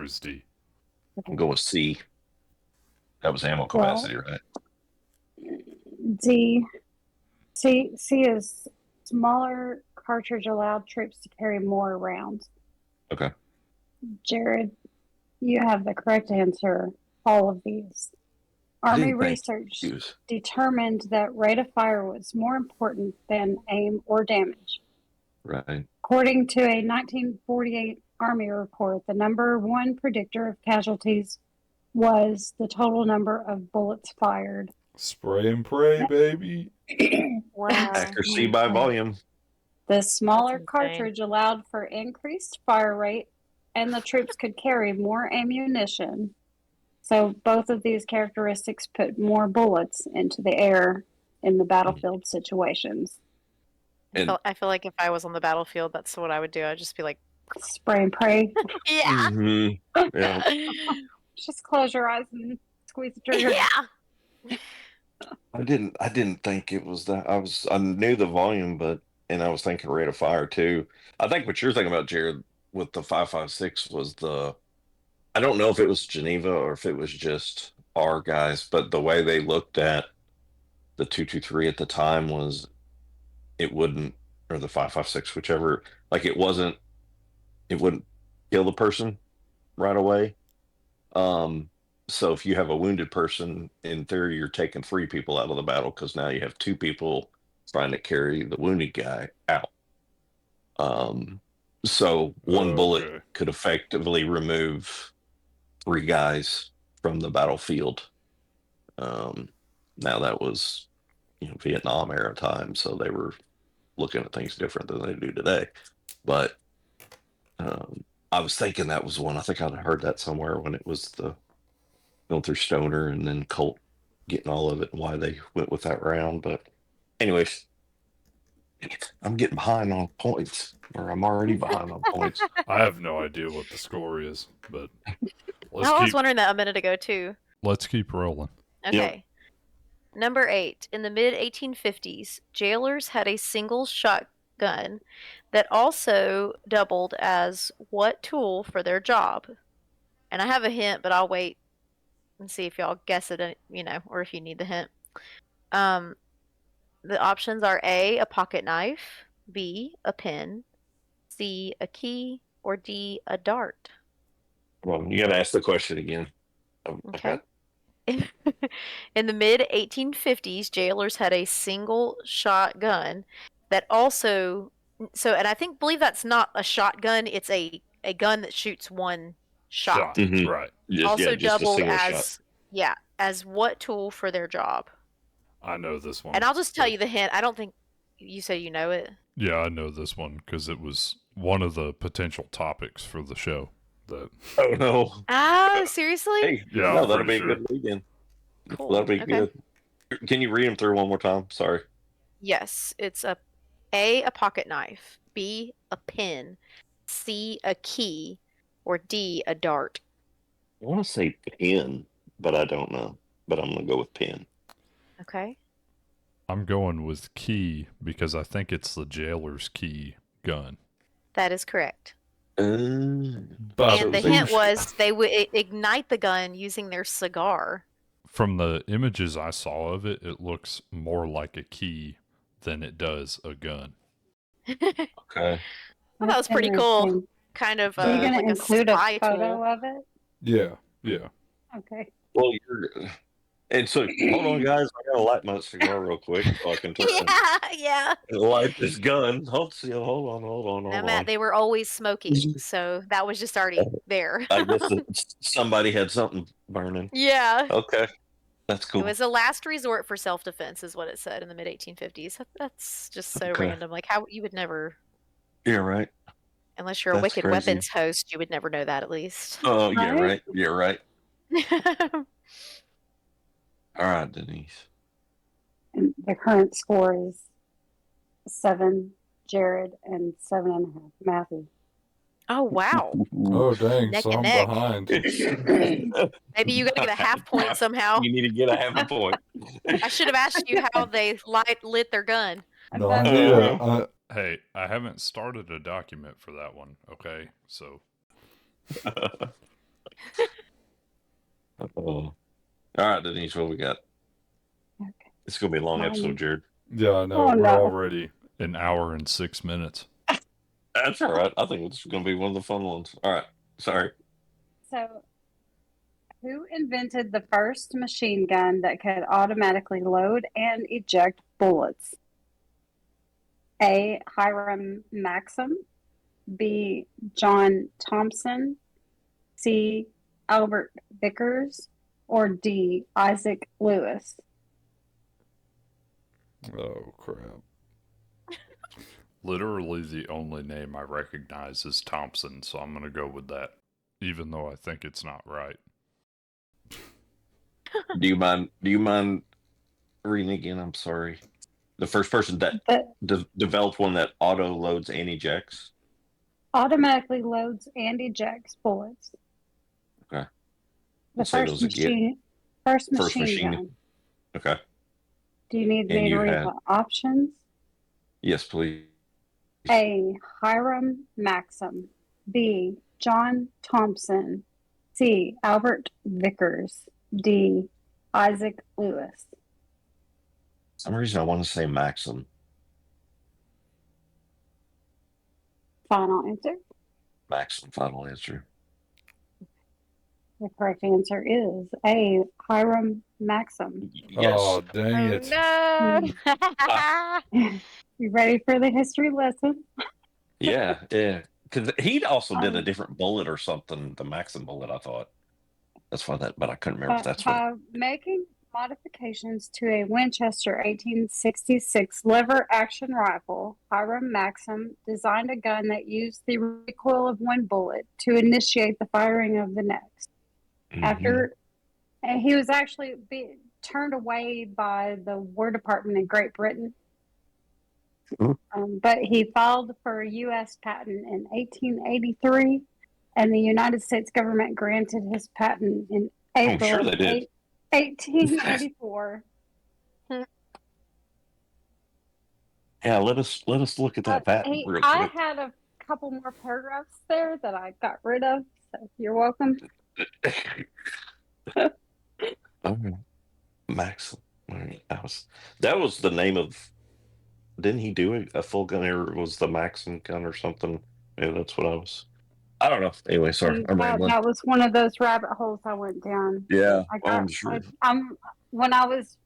is D. I'm going with C. That was ammo capacity, right? D. C is smaller cartridge allowed troops to carry more rounds. Okay. Jared, you have the correct answer. All of these. Army didn't think research he was- determined that rate of fire was more important than aim or damage. Right. According to a 1948 Army report, the number one predictor of casualties was the total number of bullets fired. Spray and pray, baby. Wow. Accuracy by volume. The smaller That's insane. cartridge allowed for increased fire rate, and the troops could carry more ammunition. So both of these characteristics put more bullets into the air in the battlefield situations. I feel like if I was on the battlefield, that's what I would do. I'd just be like, Spray and pray. yeah. Mm-hmm. Yeah. Just close your eyes and squeeze the trigger. Yeah. I didn't think it was that. I knew the volume, and I was thinking rate of fire too. I think what you're thinking about, Jared, with the 556 was I don't know if it was Geneva or if it was just our guys, but the way they looked at the 223 at the time was it wouldn't, or the 556, whichever, like it wouldn't kill the person right away. So if you have a wounded person, in theory, you're taking 3 people out of the battle because now you have 2 people trying to carry the wounded guy out. So one bullet could effectively remove 3 guys from the battlefield. Now that was, Vietnam era time, so they were looking at things different than they do today. But I was thinking that was one. I think I'd heard that somewhere when it was the going through Stoner and then Colt getting all of it and why they went with that round. But anyways, I'm getting behind on points, or I'm already behind on points. I have no idea what the score is, but I was keep wondering that a minute ago too. let's keep rolling. Okay. Number 8. In the mid 1850s, jailers had a single shotgun that also doubled as what tool for their job? And I have a hint, but I'll wait and see if y'all guess it, or if you need the hint. The options are A, pocket knife, B, a pen, C, a key, or D, a dart. Well, you got to ask the question again. Okay. In the mid 1850s, jailers had a single shotgun that also, and I believe that's not a shotgun, it's a gun that shoots one shot. Mhm. Right. Also just a doubled single as shot. as what tool for their job? I know this one. And I'll just tell you the hint. I don't think you say you know it. Yeah, I know this one because it was one of the potential topics for the show. That Oh no! Ah, seriously? Hey, Yeah, no, I'm that'll pretty be a good lead in. Cool. That'll be Okay. good. Can you read them through one more time? Sorry. Yes, it's a pocket knife, B, a pen, C, a key, or D, a dart. I want to say pen, but I don't know. But I'm gonna go with pen. Okay. I'm going with key because I think it's the jailer's key gun. That is correct. But And the hint was they would ignite the gun using their cigar. From the images I saw of it, it looks more like a key than it does a gun. Okay. Well, that was pretty cool. Kind of Are you going like to include a a spy photo tool. of it? Yeah. Okay. Well, and so hold on, guys. I gotta light my cigar real quick so I can turn Yeah. light this gun. Hold on. Now, Matt, they were always smoking, so that was just already there. I guess somebody had something burning. Yeah. Okay, that's cool. It was a last resort for self-defense, is what it said in the mid 1850s. That's just so random. Like, how you would never. Yeah, right. Unless you're a That's Wicked crazy. Weapons host, you would never know that, at least. Oh, yeah, right. Yeah, right. All right, Denise. And the current score is 7, Jared, and 7.5, Matthew. Oh, wow. Oh, dang. Neck So and I'm neck. behind. Maybe you got to get a half point somehow. You need to get a half a point. I should have asked you how they lit their gun. No, I need Hey, I haven't started a document for that one, okay? So. All right, Denise, what we got? Okay. It's going to be a long episode, Jared. Yeah, I know. Oh, We're no. already. An hour and 6 minutes. That's all right. I think it's going to be one of the fun ones. All right. Sorry. So, who invented the first machine gun that could automatically load and eject bullets? A. Hiram Maxim. B. John Thompson. C. Albert Vickers. Or D. Isaac Lewis. Oh, crap. Literally the only name I recognize is Thompson, so I'm going to go with that, even though I think it's not right. Do you mind reading again? I'm sorry. The first person that developed one that auto loads and ejects. Automatically loads and ejects bullets. Okay. The first machine gun. Okay. Do you need me to read the options? Yes, please. A. Hiram Maxim. B. John Thompson. C. Albert Vickers. D. Isaac Lewis. For some reason, I want to say Maxim. Final answer? Maxim, final answer. The correct answer is A. Hiram Maxim. Yes. Oh, dang it. No. You ready for the history lesson? Yeah. Because he also did a different bullet or something, the Maxim bullet, I thought. That's why but I couldn't remember if that's what. By making modifications to a Winchester 1866 lever-action rifle, Hiram Maxim designed a gun that used the recoil of one bullet to initiate the firing of the next. After and he was actually turned away by the War Department in Great Britain, but he filed for a U.S. patent in 1883, and the United States government granted his patent in I'm April sure they did. 1884. Yeah, let us look at that patent real I quick. had a couple more paragraphs there that I got rid of, so you're welcome. Okay. Maxim. That was the name of. Didn't he do a full gun, or was the Maxim gun or something? Yeah, that's what I was. I don't know. Anyway, sorry, I'm rambling. That was one of those rabbit holes I went down. Yeah, I got, I'm sure. when I was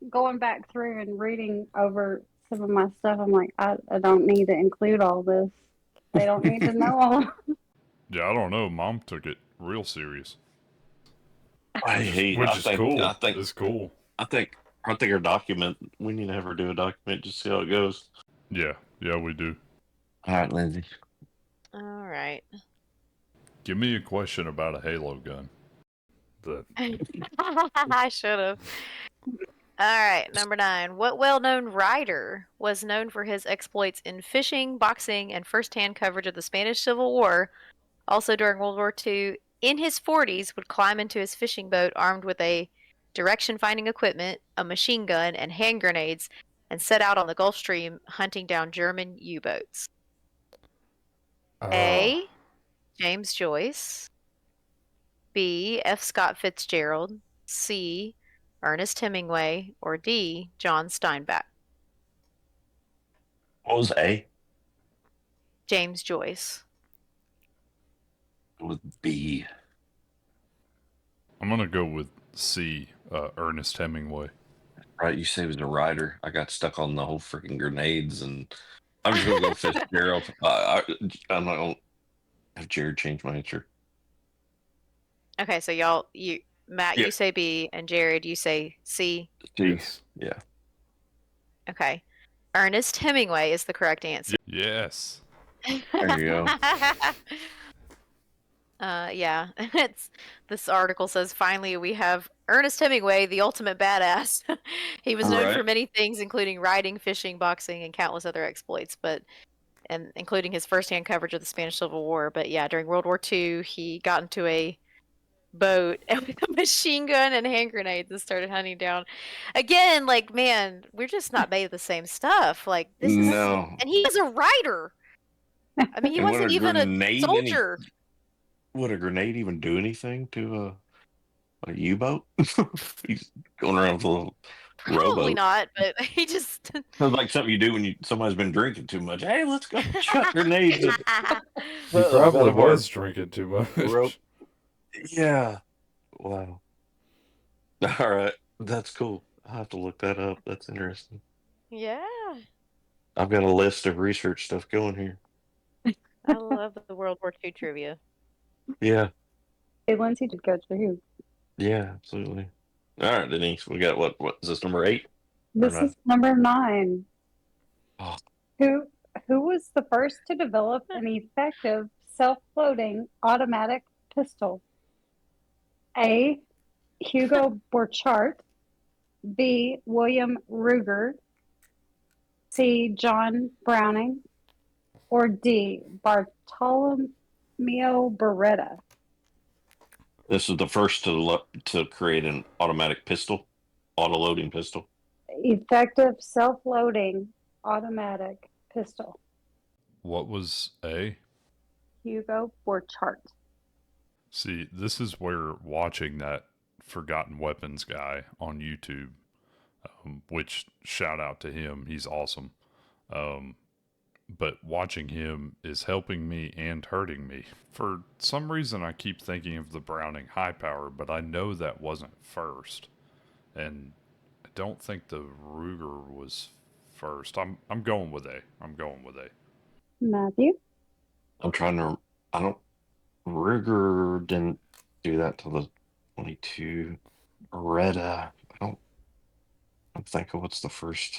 going back through and reading over some of my stuff, I'm like, I don't need to include all this. They don't need to know all. Yeah, I don't know. Mom took it real serious. I Which is cool. I think It's cool. I think our document. We need to have her do a document just see how it goes. Yeah, we do. All right, Lindsay. All right. Give me a question about a Halo gun. I should have. All right, number 9. What well-known writer was known for his exploits in fishing, boxing, and first-hand coverage of the Spanish Civil War? Also during World War II, in his 40s, would climb into his fishing boat armed with a direction-finding equipment, a machine gun, and hand grenades, and set out on the Gulf Stream hunting down German U-boats. A. James Joyce. B. F. Scott Fitzgerald. C. Ernest Hemingway. Or D. John Steinbeck. What was A? James Joyce. It was B. I'm gonna go with C. Ernest Hemingway. Right, you said he was a writer. I got stuck on the whole freaking grenades, and I'm just gonna go Fitzgerald. I'm not gonna have Jared change my answer. Okay, so Matt, Yeah. you say B, and Jared, you say C. Yes. Yeah. Okay. Ernest Hemingway is the correct answer. Yes. There you go. Yeah. This article says finally we have Ernest Hemingway, the ultimate badass. He was known for Right. many things, including writing, fishing, boxing, and countless other exploits, and including his firsthand coverage of the Spanish Civil War. But yeah, during World War II, he got into a boat and with a machine gun and hand grenades and started hunting down. Again, like, man, we're just not made of the same stuff. Like, this is, No. and he is a writer. I mean, he And would wasn't a even a grenade soldier. Would a grenade even do anything to a U-boat? He's going around with a little Probably rowboat. not, but he just. Sounds like something you do when somebody's been drinking too much. Hey, let's go chuck grenades. He probably was drinking too much. Rope. Yeah. Wow. All right. That's cool. I'll have to look that up. That's interesting. Yeah. I've got a list of research stuff going here. I love the World War II trivia. Yeah. Hey, Lindsay did go too. Yeah, absolutely. All right, Denise. We got what is this, number 8? This is number 9. Oh. Who was the first to develop an effective self-loading automatic pistol? A. Hugo Borchardt. B. William Ruger. C. John Browning. Or D. Bartolomeo Beretta. This is the first to create an automatic pistol, auto-loading pistol. Effective self-loading automatic pistol. What was A? Hugo Borchardt. See, this is where watching that Forgotten Weapons guy on YouTube, which shout out to him, he's awesome. But watching him is helping me and hurting me. For some reason, I keep thinking of the Browning high power, but I know that wasn't first. And I don't think the Ruger was first. I'm going with A. Matthew? I'm trying to. Ruger didn't do that till the 22. Beretta. I I'm thinking, what's the first?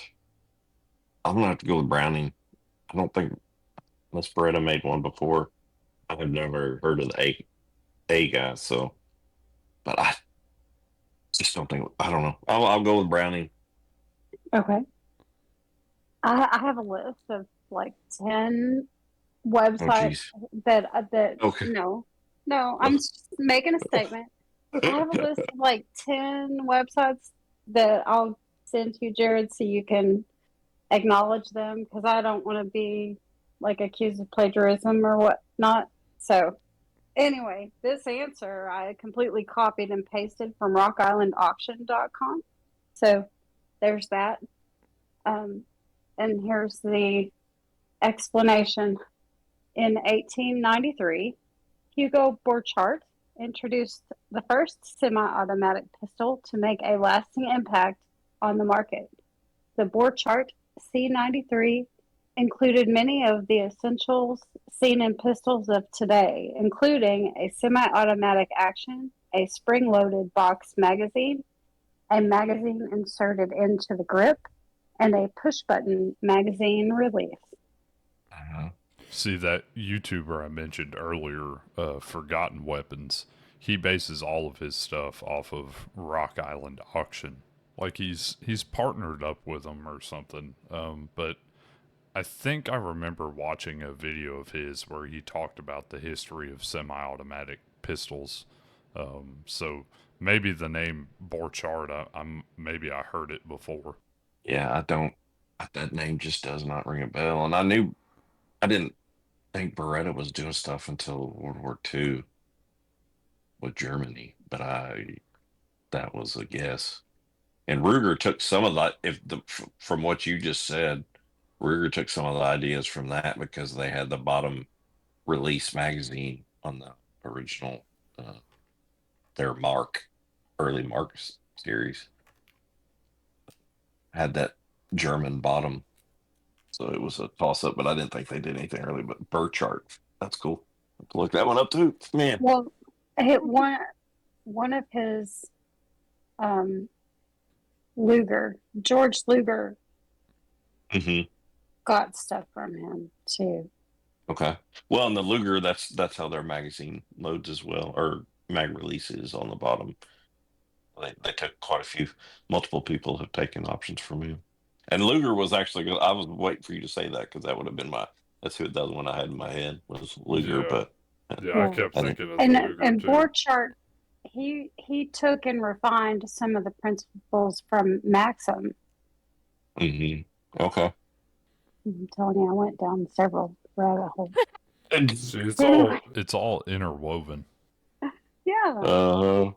I'm gonna have to go with Browning. I don't think Miss Beretta made one before. I've never heard of the A guy, so but I just don't think I don't know. I'll go with Browning. Okay. I have a list of like 10 Oh websites geez. that Okay. no, I'm just making a statement. I have a list of like 10 websites that I'll send to you, Jared, so you can acknowledge them because I don't want to be like accused of plagiarism or whatnot. So anyway, this answer I completely copied and pasted from rockislandauction.com. So there's that. And here's the explanation. In 1893, Hugo Borchardt introduced the first semi-automatic pistol to make a lasting impact on the market. The Borchardt C93 included many of the essentials seen in pistols of today, including a semi-automatic action, a spring-loaded box magazine, a magazine inserted into the grip, and a push-button magazine release. See, that YouTuber I mentioned earlier, Forgotten Weapons, he bases all of his stuff off of Rock Island Auction. Like he's partnered up with them or something. But I think I remember watching a video of his where he talked about the history of semi-automatic pistols. So maybe the name Borchardt, maybe I heard it before. Yeah, I don't. That name just does not ring a bell. And I didn't think Beretta was doing stuff until World War II with Germany, but that was a guess. And Ruger took some of that. From what you just said, Ruger took some of the ideas from that because they had the bottom release magazine on the original, their early Mark series had that German bottom. So it was a toss up, but I didn't think they did anything early. But Burchart, that's cool. Have to look that one up too. Man. Well, one of his George Luger Mm-hmm. got stuff from him too. Okay. Well, in the Luger, that's how their magazine loads as well, or mag releases on the bottom. They took quite a few. Multiple people have taken options from him. And Luger was actually good. I was waiting for you to say that because that would have been that's who the other one I had in my head was Luger, Yeah. but Yeah, I kept I didn't. thinking of the Luger And too. Borchardt, he took and refined some of the principles from Maxim. Mm-hmm. Okay. I'm telling you, I went down several rabbit holes. See, Anyway, it's all interwoven. yeah. All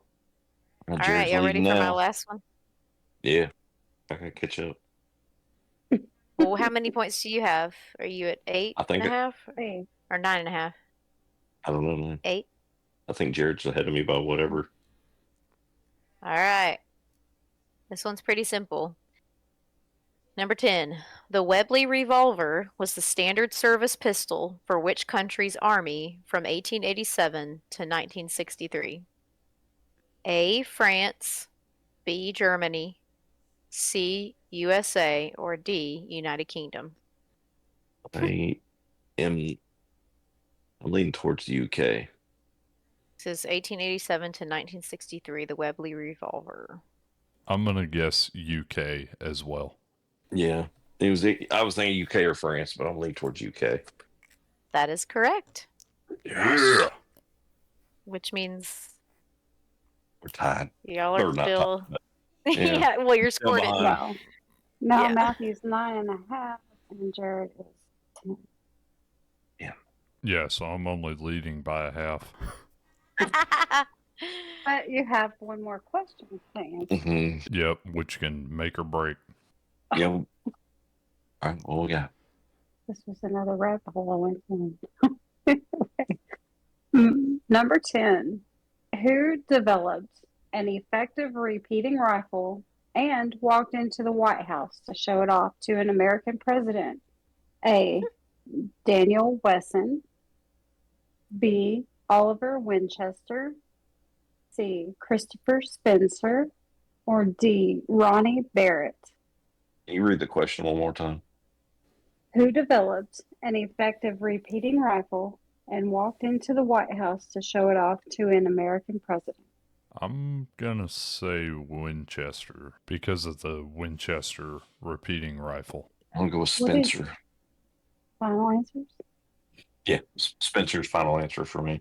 right, Jared's y'all ready leading for my now. last one? Yeah, I can catch up. Well, how many points do you have? Are you at eight I think and a half Hey, or 9.5? I don't know, man. 8. I think Jared's ahead of me by whatever. All right. This one's pretty simple. Number 10. The Webley revolver was the standard service pistol for which country's army from 1887 to 1963? A. France, B. Germany, C. USA, or D. United Kingdom? I am. I'm leaning towards the UK. This is 1887 to 1963, the Webley revolver. I'm going to guess UK as well. Yeah, I was thinking UK or France, but I'm leaning towards UK. That is correct, Yeah, which means we're tied. y'all Or are not tied. still. But Yeah. yeah. Well, you're scored at. behind. no. Yeah. Matthew's 9.5, and Jared is 10. Yeah, so I'm only leading by a half. But you have one more question to answer. Mm-hmm. Yep, which can make or break. Yeah. All right. Well, yeah. This was another rabbit hole I went down. Number 10. Who developed an effective repeating rifle and walked into the White House to show it off to an American president? A. Daniel Wesson. B. Oliver Winchester. C. Christopher Spencer. Or D. Ronnie Barrett. Can you read the question one more time? Who developed an effective repeating rifle and walked into the White House to show it off to an American president? I'm gonna say Winchester because of the Winchester repeating rifle. I'm gonna go with What is- Spencer. Final answers? Yeah, Spencer's final answer for me.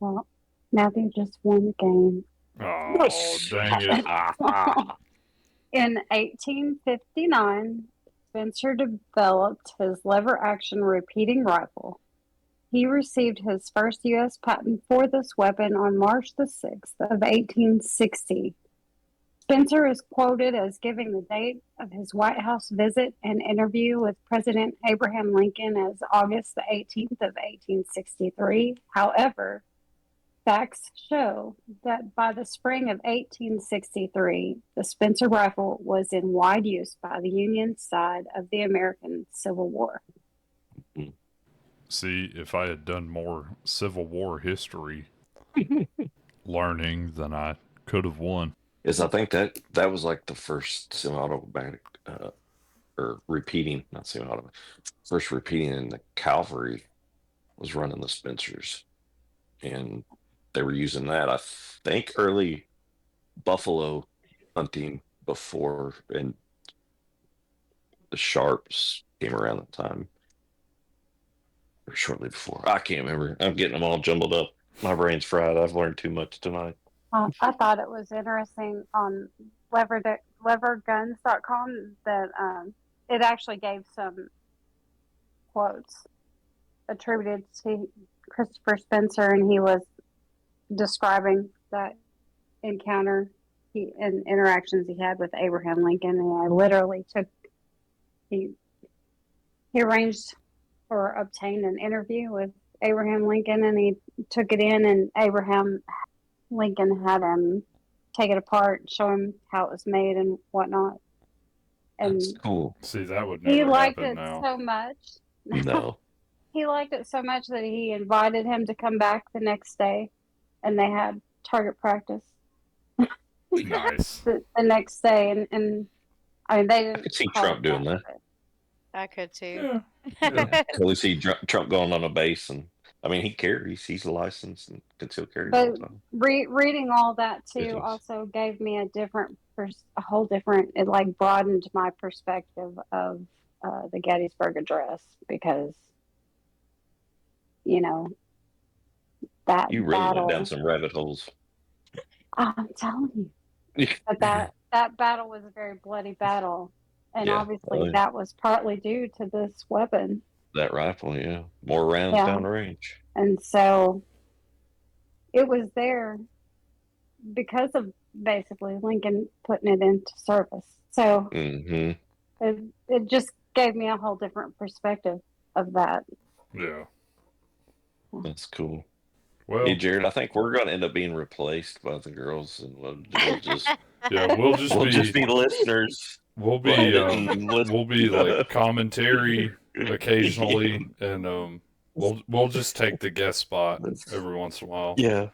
Well, Matthew just won the game. Oh, dang it. In 1859, Spencer developed his lever-action repeating rifle. He received his first U.S. patent for this weapon on March the 6th of 1860. Spencer is quoted as giving the date of his White House visit and interview with President Abraham Lincoln as August the 18th of 1863. However, facts show that by the spring of 1863, the Spencer rifle was in wide use by the Union side of the American Civil War. See, if I had done more Civil War history learning, then I could have won. Is I think that was like the first semi-automatic, or repeating, not semi-automatic, first repeating in the cavalry was running the Spencers, and they were using that. I think early buffalo hunting before, and the Sharps came around that time, or shortly before. I can't remember. I'm getting them all jumbled up. My brain's fried. I've learned too much tonight. I thought it was interesting on leverguns.com that it actually gave some quotes attributed to Christopher Spencer, and he was describing that encounter and interactions he had with Abraham Lincoln. And I literally he arranged or obtained an interview with Abraham Lincoln, and he took it in, and Abraham Lincoln had him take it apart, show him how it was made and whatnot. And That's cool. See, that would he never liked happen it now. so much. No. He liked it so much that he invited him to come back the next day, and they had target practice Nice. the next day. And I mean, they didn't. I could see call Trump it doing that. but I could too. Totally see Trump going on a base, and I mean, he carries. He's licensed and concealed carry all But the time. reading all that too Business. also gave me a whole different. It like broadened my perspective of the Gettysburg Address, because that You really battle. went down some rabbit holes. I'm telling you, but that battle was a very bloody battle, and Yeah, obviously that was partly due to this weapon. That rifle, yeah, more rounds Yeah. down the range. And so it was there because of basically Lincoln putting it into service. So Mm-hmm. it just gave me a whole different perspective of that. Yeah. That's cool. Well, Hey, Jared, I think we're going to end up being replaced by the girls, and we'll just yeah, we'll just be listeners. we'll be like commentary occasionally, and we'll just take the guest spot every once in a while. Yeah.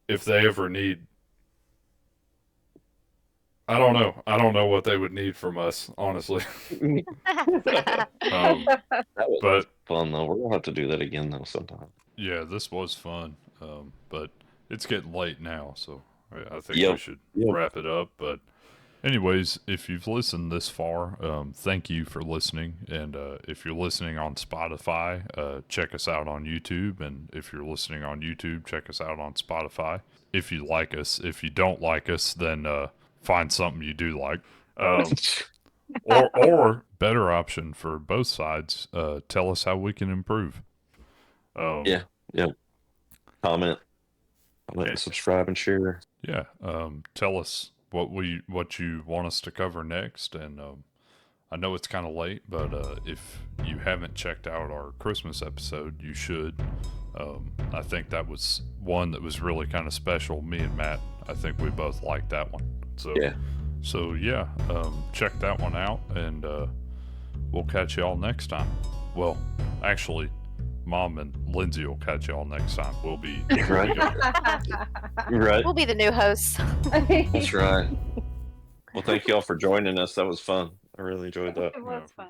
If they ever need, I don't know what they would need from us, honestly. That was But fun though. We're gonna have to do that again though sometime. yeah, this was fun. But it's getting late now, so I think Yep. we should Yep. wrap it up. But anyways, if you've listened this far, thank you for listening. And if you're listening on Spotify, check us out on YouTube. And if you're listening on YouTube, check us out on Spotify. If you like us, if you don't like us, then find something you do like. Or better option for both sides, tell us how we can improve. Yeah. Comment, and subscribe, and share. Yeah. Tell us what you want us to cover next. And I know it's kind of late, but if you haven't checked out our Christmas episode, you should. I think that was one that was really kind of special. Me and Matt, I think we both liked that one. So yeah. Check that one out, and we'll catch y'all next time. Well, actually, Mom and Lindsay will catch y'all next time. We'll be Right. Right. We'll be the new hosts. That's right. Well, thank y'all for joining us. That was fun. I really enjoyed that. It was fun.